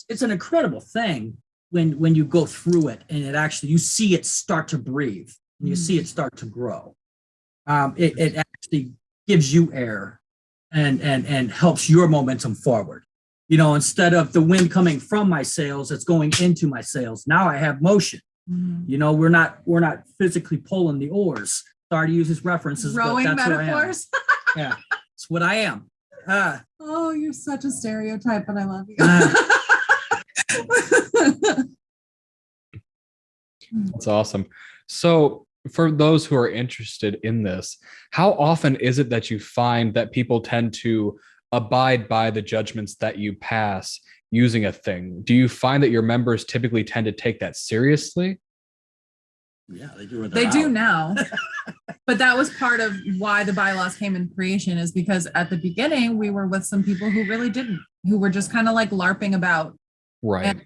it's an incredible thing when you go through it and you see it start to breathe and you see it start to grow. It actually gives you air and helps your momentum forward. Instead of the wind coming from my sails, it's going into my sails. Now I have motion. We're not physically pulling the oars. Sorry to use his references, Rowing but that's metaphors. what I am. Yeah, it's what I am. Oh, you're such a stereotype, but I love you. That's awesome. So for those who are interested in this, how often is it that you find that people tend to abide by the judgments that you pass using a thing? Do you find that your members typically tend to take that seriously? Yeah, they do. They do now. But that was part of why the bylaws came in creation, is because at the beginning we were with some people who really didn't, who were just kind of like LARPing about. Right.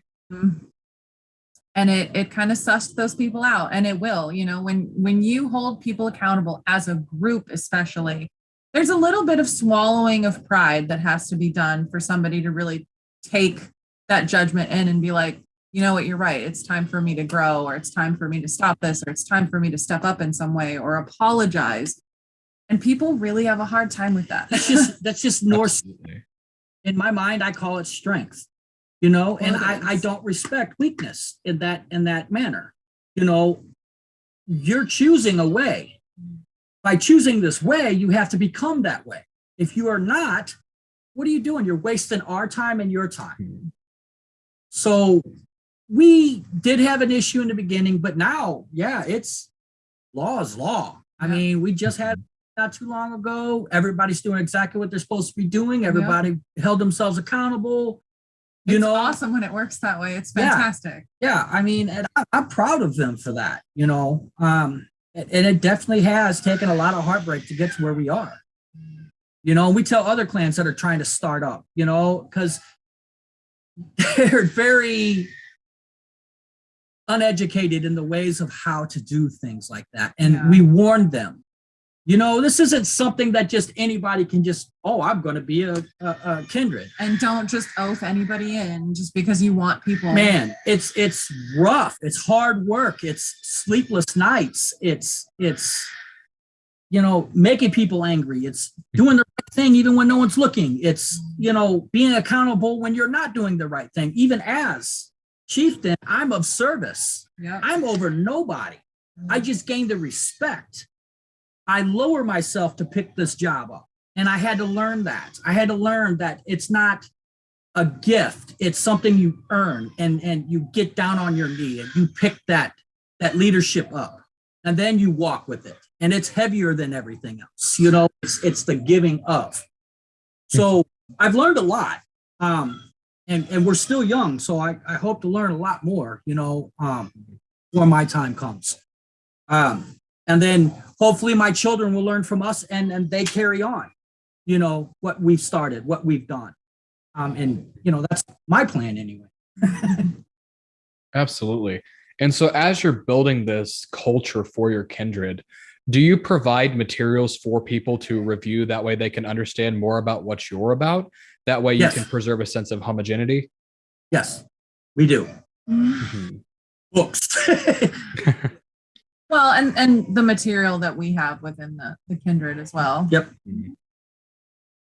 And it kind of sussed those people out, and it will, when you hold people accountable as a group, especially, there's a little bit of swallowing of pride that has to be done for somebody to really take that judgment in and be like, you know what, you're right. It's time for me to grow, or it's time for me to stop this, or it's time for me to step up in some way or apologize. And people really have a hard time with that. That's just Norse. Absolutely. In my mind, I call it strength, and I don't respect weakness in that manner. You're choosing a way. By choosing this way, you have to become that way. If you are not, what are you doing? You're wasting our time and your time. So we did have an issue in the beginning, but now, it's law is law. I mean, we just had not too long ago, everybody's doing exactly what they're supposed to be doing. Everybody held themselves accountable. It's awesome when it works that way. It's fantastic. Yeah. I mean, and I'm proud of them for that, and it definitely has taken a lot of heartbreak to get to where we are. We tell other clans that are trying to start up, because they're very uneducated in the ways of how to do things like that. And we warned them, this isn't something that just anybody can just, I'm going to be a kindred. And don't just oath anybody in just because you want people. Man, it's rough. It's hard work. It's sleepless nights. It's making people angry. It's doing the right thing even when no one's looking. It's, being accountable when you're not doing the right thing. Even as chieftain, I'm of service. Yeah. I'm over nobody. I just gained the respect. I lower myself to pick this job up. And I had to learn that. I had to learn that it's not a gift. It's something you earn, and you get down on your knee and you pick that leadership up, and then you walk with it. And it's heavier than everything else. It's the giving of. So I've learned a lot. And we're still young. So I hope to learn a lot more, when my time comes. And then hopefully my children will learn from us and they carry on, what we've started, what we've done. And that's my plan anyway. Absolutely. And so as you're building this culture for your kindred, Do you provide materials for people to review? That way they can understand more about what you're about. That way you Yes. can preserve a sense of homogeneity. Yes, we do. Mhm. Books. Well, and the material that we have within the kindred as well. Yep.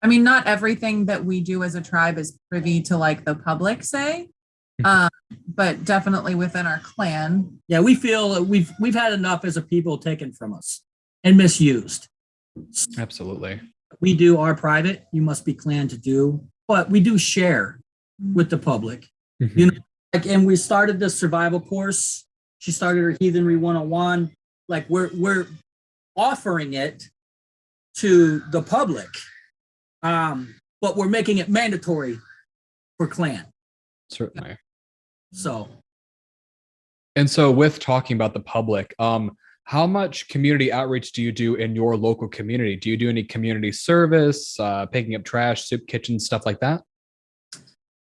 I mean, not everything that we do as a tribe is privy to like the public say, but definitely within our clan. Yeah, we feel we've had enough as a people taken from us and misused. Absolutely. We do our private, you must be clan to do, but we do share with the public. Mhm. You know, like, and we started this survival course. She started her Heathenry 101. Like we're offering it to the public, but we're making it mandatory for clan. Certainly. So, and so with talking about the public, how much community outreach do you do in your local community? Do you do any community service, picking up trash, soup kitchen, stuff like that?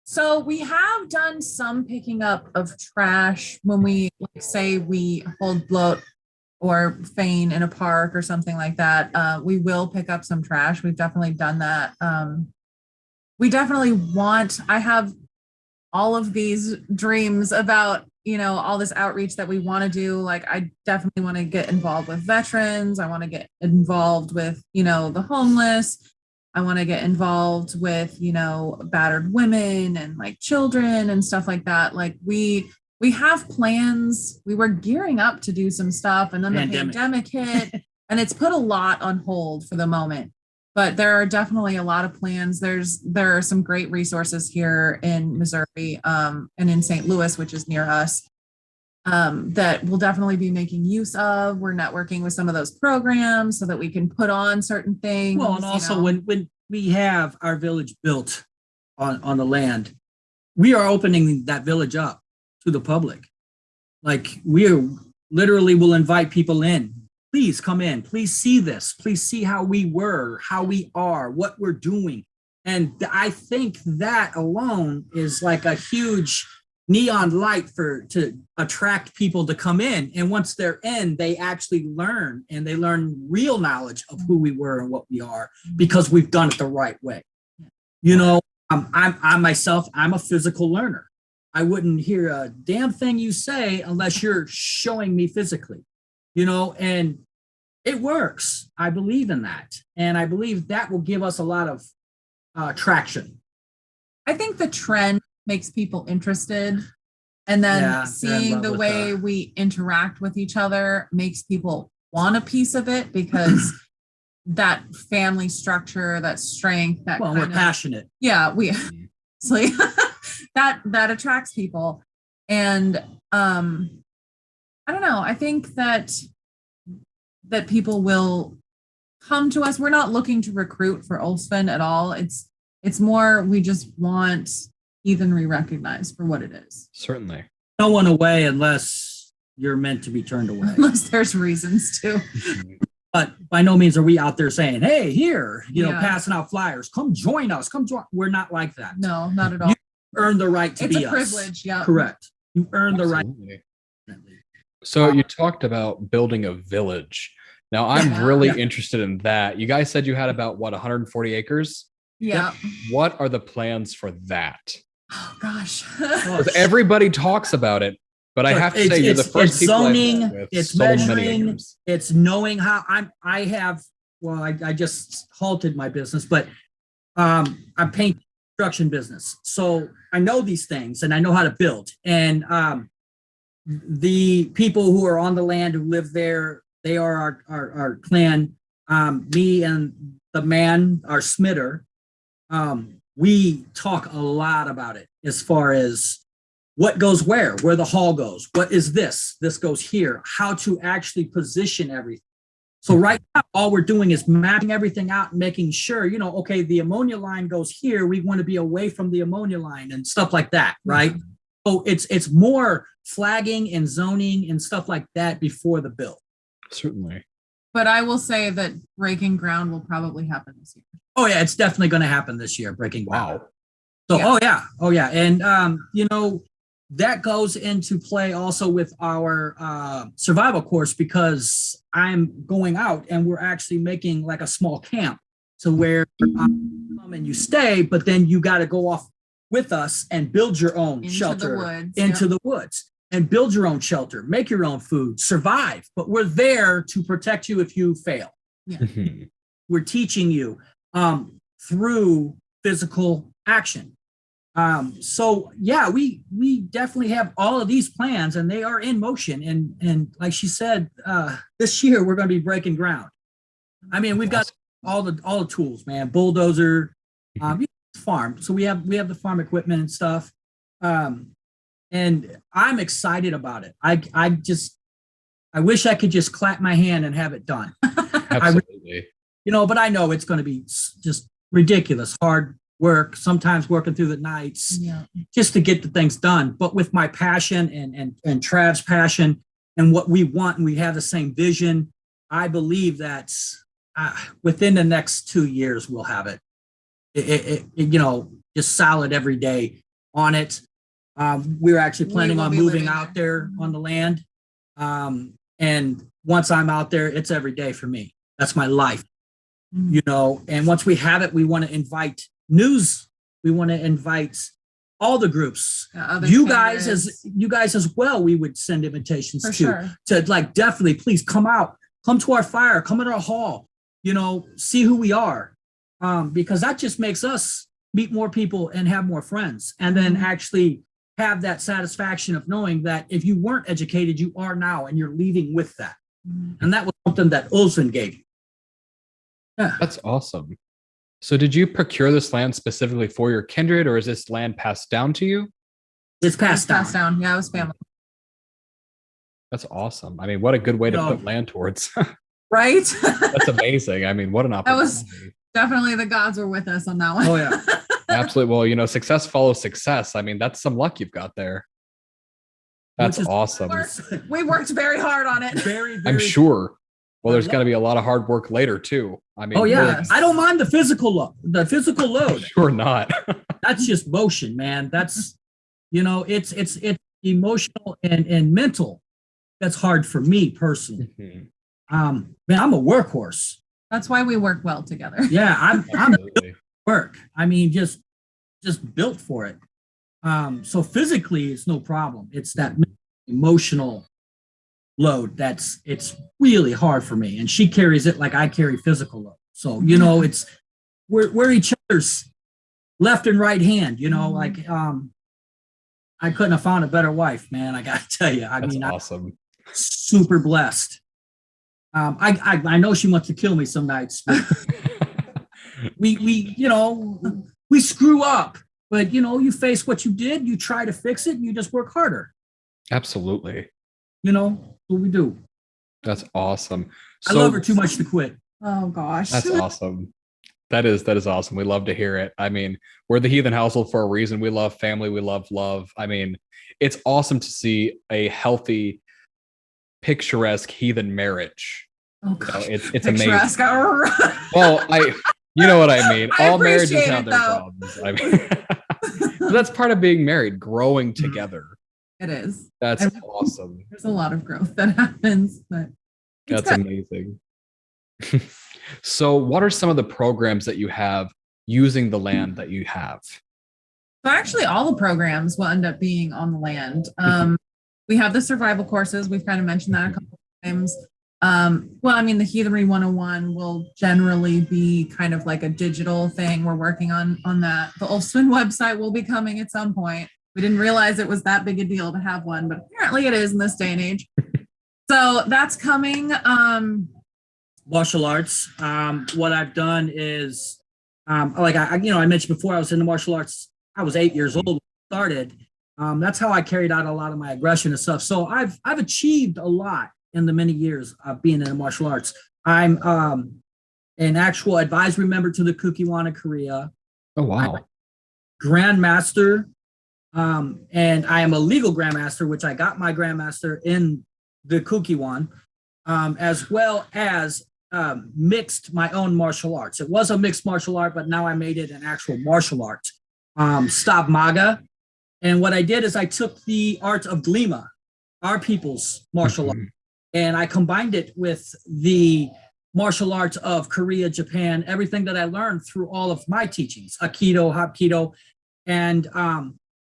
So we have done some picking up of trash when we like, say we hold bloat or feign in a park or something like that. We will pick up some trash. We've definitely done that. We definitely I have all of these dreams about, you know, all this outreach that we want to do. Like, I definitely want to get involved with veterans. I want to get involved with, you know, the homeless. I want to get involved with, you know, battered women and like children and stuff like that. Like we have plans. We were gearing up to do some stuff, and then the pandemic hit and it's put a lot on hold for the moment. But there are definitely a lot of plans. There are some great resources here in Missouri and in St. Louis, which is near us, that we'll definitely be making use of. We're networking with some of those programs so that we can put on certain things. well, and also when we have our village built on the land, we are opening that village up to the public. Like, we literally will invite people in. Please come in. Please see this. Please see how we were, how we are, what we're doing. And I think that alone is like a huge neon light to attract people to come in. And once they're in, they actually learn, and they learn real knowledge of who we were and what we are, because we've done it the right way. You know, I myself, I'm a physical learner. I wouldn't hear a damn thing you say unless you're showing me physically, you know, and it works. I believe in that. And I believe that will give us a lot of traction. I think the trend makes people interested. And then seeing the way we interact with each other makes people want a piece of it, because that family structure, that strength, that we're passionate. Yeah, so that attracts people. And I don't know. I think that people will come to us. We're not looking to recruit for Ulfsven at all. It's more, we just want Heathenry recognized for what it is. Certainly. No one away unless you're meant to be turned away. Unless there's reasons to. But by no means are we out there saying, hey, here, you know, passing out flyers. Come join us. Come join. We're not like that. No, not at all. You earn the right to be us. It's a privilege, yeah. Correct. You earn the right. So you talked about building a village. Now I'm really interested in that. You guys said you had about 140 acres? Yeah. What are the plans for that? Oh gosh. Everybody talks about it, but I have to say you're the first people zoning, with it's so measuring, many acres. It's knowing how I just halted my business, but I'm paint construction business. So I know these things and I know how to build. And the people who are on the land who live there, they are our clan. Me and the man, our smitter, we talk a lot about it as far as what goes where the hall goes, what is this goes here, how to actually position everything. So right now, all we're doing is mapping everything out and making sure, you know, okay, the ammonia line goes here. We want to be away from the ammonia line and stuff like that, right? So it's more flagging and zoning and stuff like that before the build. Certainly. But I will say that breaking ground will probably happen this year. Oh yeah, it's definitely going to happen this year, breaking ground. Wow. So, yeah. Oh yeah. And, you know, that goes into play also with our survival course, because I'm going out and we're actually making like a small camp. So where you come and you stay, but then you got to go off with us and build your own shelter into the woods and build your own shelter, make your own food, survive. But we're there to protect you if you fail. Yeah. We're teaching you through physical action. So yeah, we definitely have all of these plans, and they are in motion. And like she said, this year we're going to be breaking ground. I mean, we've got all the tools, man. Bulldozer, farm. So we have the farm equipment and stuff. And I'm excited about it. I wish I could just clap my hand and have it done. Absolutely. But I know it's going to be just ridiculous hard work, sometimes working through the nights just to get the things done. But with my passion and Trav's passion and what we want, and we have the same vision, I believe that within the next 2 years, we'll have it. Just solid every day on it. We're actually planning on moving out there on the land. And once I'm out there, it's every day for me. That's my life, and once we have it, we want to invite news. We want to invite all the groups, you guys as well. We would send invitations to like, definitely, please come out, come to our fire, come at our hall, see who we are. Because that just makes us meet more people and have more friends, and then actually have that satisfaction of knowing that if you weren't educated, you are now, and you're leaving with that. And that was something that Ulfsven gave you. Yeah. That's awesome. So did you procure this land specifically for your kindred, or is this land passed down to you? It's passed down. Yeah, it was family. That's awesome. I mean, what a good way to put land towards. Right? That's amazing. I mean, what an opportunity. That was definitely, the gods were with us on that one. Oh, yeah. Absolutely. Well, success follows success. I mean, that's some luck you've got there. That's awesome. We worked very hard on it. Very, very. I'm sure. Well, there's going to be a lot of hard work later too. I mean, I don't mind the physical load. Sure not. That's just motion, man. That's, it's emotional and mental. That's hard for me personally. Man, I'm a workhorse. That's why we work well together. Yeah, I'm built for work. I mean, just built for it. So physically, it's no problem. It's that emotional load it's really hard for me, and she carries it like I carry physical load. So it's we're each other's left and right hand. Like I couldn't have found a better wife, man. I gotta tell you. That's awesome. I'm super blessed. I know she wants to kill me some nights, but we screw up, but you face what you did, you try to fix it, and you just work harder. Absolutely. What we do. That's awesome. I love her too much to quit. Oh gosh. That's awesome. That is awesome. We love to hear it. I mean, we're the Heathen household for a reason. We love family. We love love. I mean, it's awesome to see a healthy, picturesque heathen marriage. Oh gosh. It's amazing. Well, you know what I mean. All marriages have their problems. I mean, that's part of being married, growing together. It is. That's awesome. There's a lot of growth that happens, but that's good. Amazing. So what are some of the programs that you have using the land that you have? So actually all the programs will end up being on the land. We have the survival courses. We've kind of mentioned that a couple of times. The Heathenry 101 will generally be kind of like a digital thing. We're working on that. The Ulfsven website will be coming at some point. We didn't realize it was that big a deal to have one, but apparently it is in this day and age. So that's coming. Martial arts. What I've done is, I mentioned before, I was in the martial arts. I was 8 years old when I started. That's how I carried out a lot of my aggression and stuff. So I've achieved a lot in the many years of being in the martial arts. I'm an actual advisory member to the Kukiwan in Korea. Oh wow! Grandmaster. And I am a legal grandmaster, which I got my grandmaster in the Kukiwan, as well as mixed my own martial arts. It was a mixed martial art, but now I made it an actual martial art. Stav Maga And what I did is I took the art of Glima, our people's martial art, and I combined it with the martial arts of Korea, Japan, everything that I learned through all of my teachings, Aikido, Hapkido, and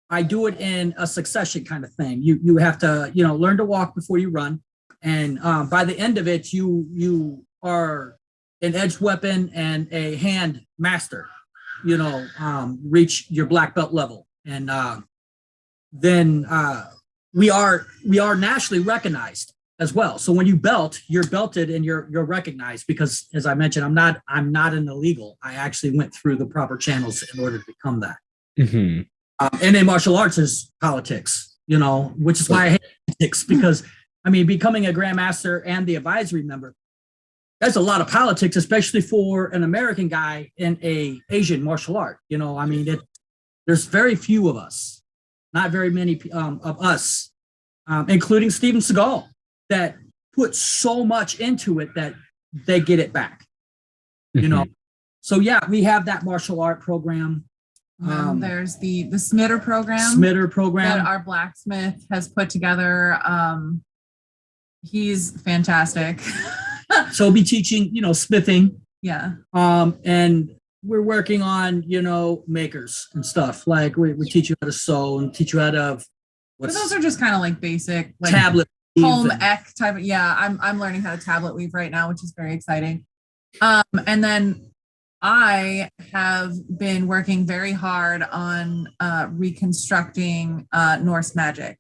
I do it in a succession kind of thing. You have to, learn to walk before you run, and by the end of it, you are an edged weapon and a hand master. Reach your black belt level, and then we are nationally recognized as well. So when you belt, you're belted and you're recognized because, as I mentioned, I'm not an illegal. I actually went through the proper channels in order to become that. Mm-hmm. And in martial arts is politics, which is why I hate politics, because becoming a grandmaster and the advisory member, that's a lot of politics, especially for an American guy in a Asian martial art. There's very few of us, not very many of us, including Steven Seagal, that put so much into it that they get it back. So yeah, we have that martial art program. There's the Smitter program. That our blacksmith has put together. He's fantastic. So we'll be teaching, smithing. Yeah. And we're working on, makers and stuff. Like we teach you how to sew and teach you how to. But those are just kind of like basic, like tablet home ec type of. Yeah, I'm learning how to tablet weave right now, which is very exciting. And then I have been working very hard on reconstructing Norse magic,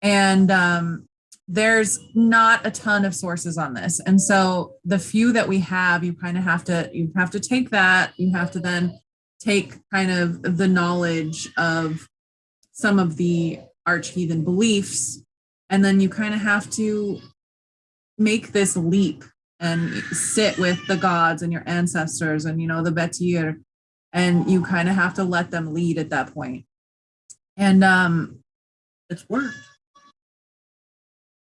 and there's not a ton of sources on this. And so the few that we have, you kind of have to take that. You have to then take kind of the knowledge of some of the Arch-Heathen beliefs, and then you kind of have to make this leap and sit with the gods and your ancestors and, the Betir, and you kind of have to let them lead at that point. And it's worked.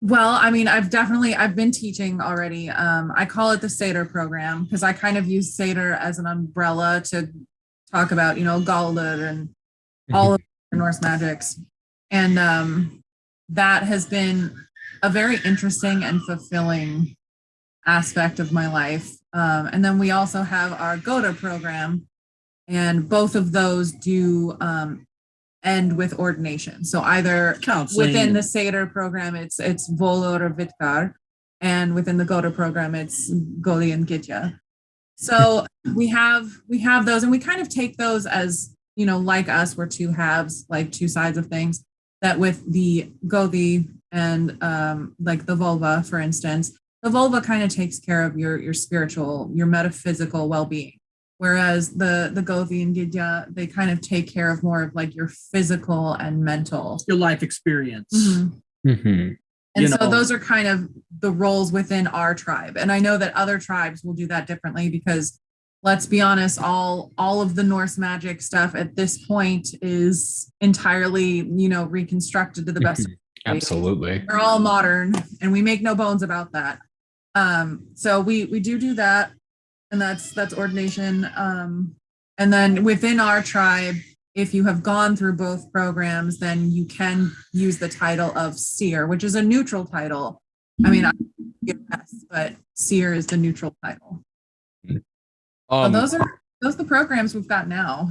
Well, I've been teaching already. I call it the Seder program because I kind of use Seder as an umbrella to talk about, Galdur and all of the Norse magics. And that has been a very interesting and fulfilling aspect of my life. And then we also have our Goda program, and both of those do end with ordination. So either counseling. Within the Seder program, it's Volor or Vitkar, and within the Goda program, it's Goli and Gitya. So we have those, and we kind of take those as, like us, we're two halves, like two sides of things. That with the Godi and like the vulva, for instance, the vulva kind of takes care of your spiritual, your metaphysical well-being. Whereas the Gothi and Gidya, they kind of take care of more of like your physical and mental. Your life experience. Mm-hmm. Mm-hmm. And so those are kind of the roles within our tribe. And I know that other tribes will do that differently because, let's be honest, all of the Norse magic stuff at this point is entirely, reconstructed to the best of Absolutely. We're all modern, and we make no bones about that. So we do that. And that's ordination. And then within our tribe, if you have gone through both programs, then you can use the title of seer, which is a neutral title. But seer is the neutral title. So those are the programs we've got now.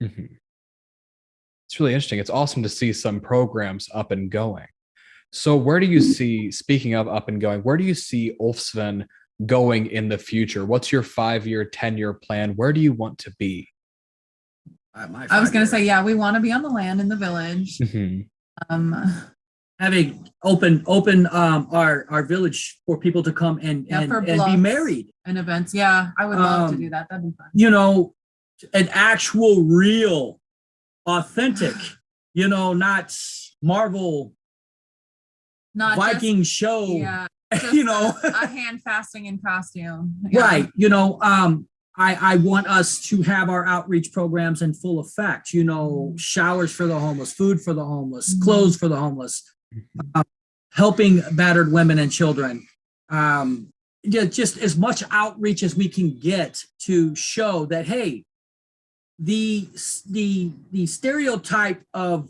It's really interesting. It's awesome to see some programs up and going. So where do you see, speaking of up and going, where do you see Ulfsven going in the future? What's your 5-year, 10-year plan? Where do you want to be? I was going to say, yeah, we want to be on the land in the village. Mm-hmm. Having open our village for people to come and be married and events. Yeah, I would love to do that. That'd be fun. An actual, real, authentic, not Marvel, not Viking just, show. Yeah. A hand fasting in costume. Yeah. Right. I want us to have our outreach programs in full effect, showers for the homeless, food for the homeless, clothes for the homeless, helping battered women and children. Just as much outreach as we can get to show that, hey, the stereotype of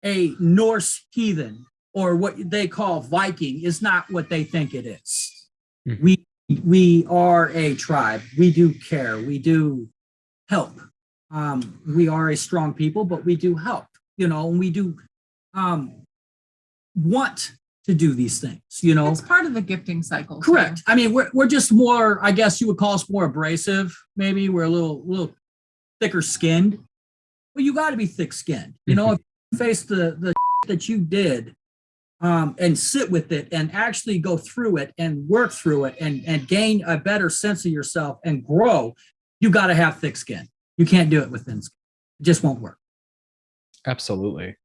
a Norse heathen or what they call Viking is not what they think it is. Mhm. We are a tribe. We do care. We do help. We are a strong people, but we do help, and we do want to do these things, It's part of the gifting cycle. Correct. Too. I mean, we're just more, I guess you would call us more abrasive. Maybe we're a little thicker skinned. Well, you got to be thick skinned. If you face the that you did, and sit with it and actually go through it and work through it and gain a better sense of yourself and grow, you got to have thick skin. You can't do it with thin skin. It just won't work. Absolutely.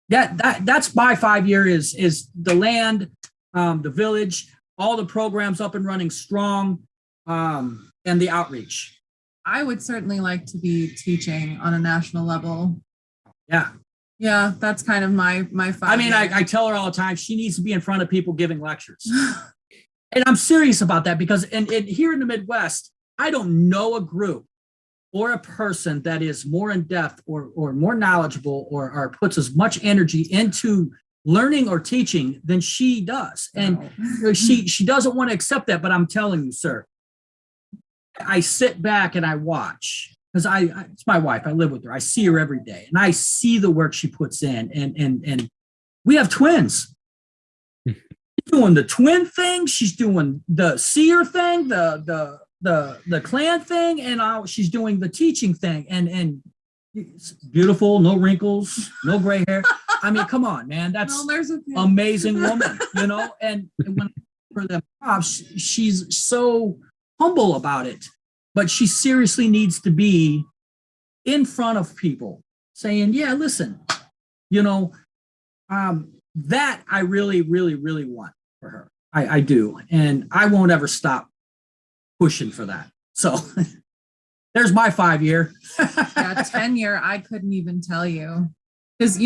That's my 5 year is the land, the village, all the programs up and running strong, and the outreach. I would certainly like to be teaching on a national level. Yeah, that's kind of my 5 I mean, I tell her all the time she needs to be in front of people giving lectures. And I'm serious about that because and here in the Midwest, I don't know a group or a person that is more in depth or more knowledgeable or puts as much energy into learning or teaching than she does. And she doesn't want to accept that, but I'm telling you, sir, I sit back and I watch because it's my wife. I live with her. I see her every day and I see the work she puts in and we have twins. She's doing the twin thing. She's doing the seer thing, the clan thing, and she's doing the teaching thing. And it's beautiful, no wrinkles, no gray hair. I mean, come on, man. That's amazing woman, and when for them props, she's so humble about it. But she seriously needs to be in front of people saying, yeah, listen, that I really, really, really want for her. I do. And I won't ever stop pushing for that. So there's my 5 year. 10 year, I couldn't even tell you. Because,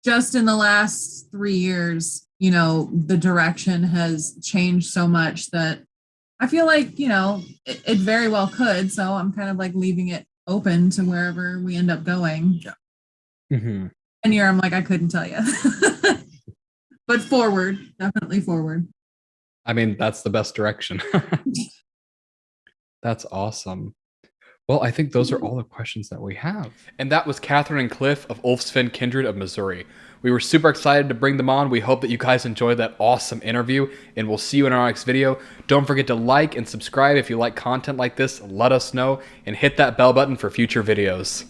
just in the last 3 years, the direction has changed so much that I feel like, it very well could. So I'm kind of like leaving it open to wherever we end up going. Yeah. Mm-hmm. And here I'm like, I couldn't tell you. But forward, definitely forward. I mean, that's the best direction. That's awesome. Well, I think those are all the questions that we have. And that was Kathryn and Cliff of Ulfsven Kindred of Missouri. We were super excited to bring them on. We hope that you guys enjoyed that awesome interview, and we'll see you in our next video. Don't forget to like and subscribe if you like content like this. Let us know, and hit that bell button for future videos.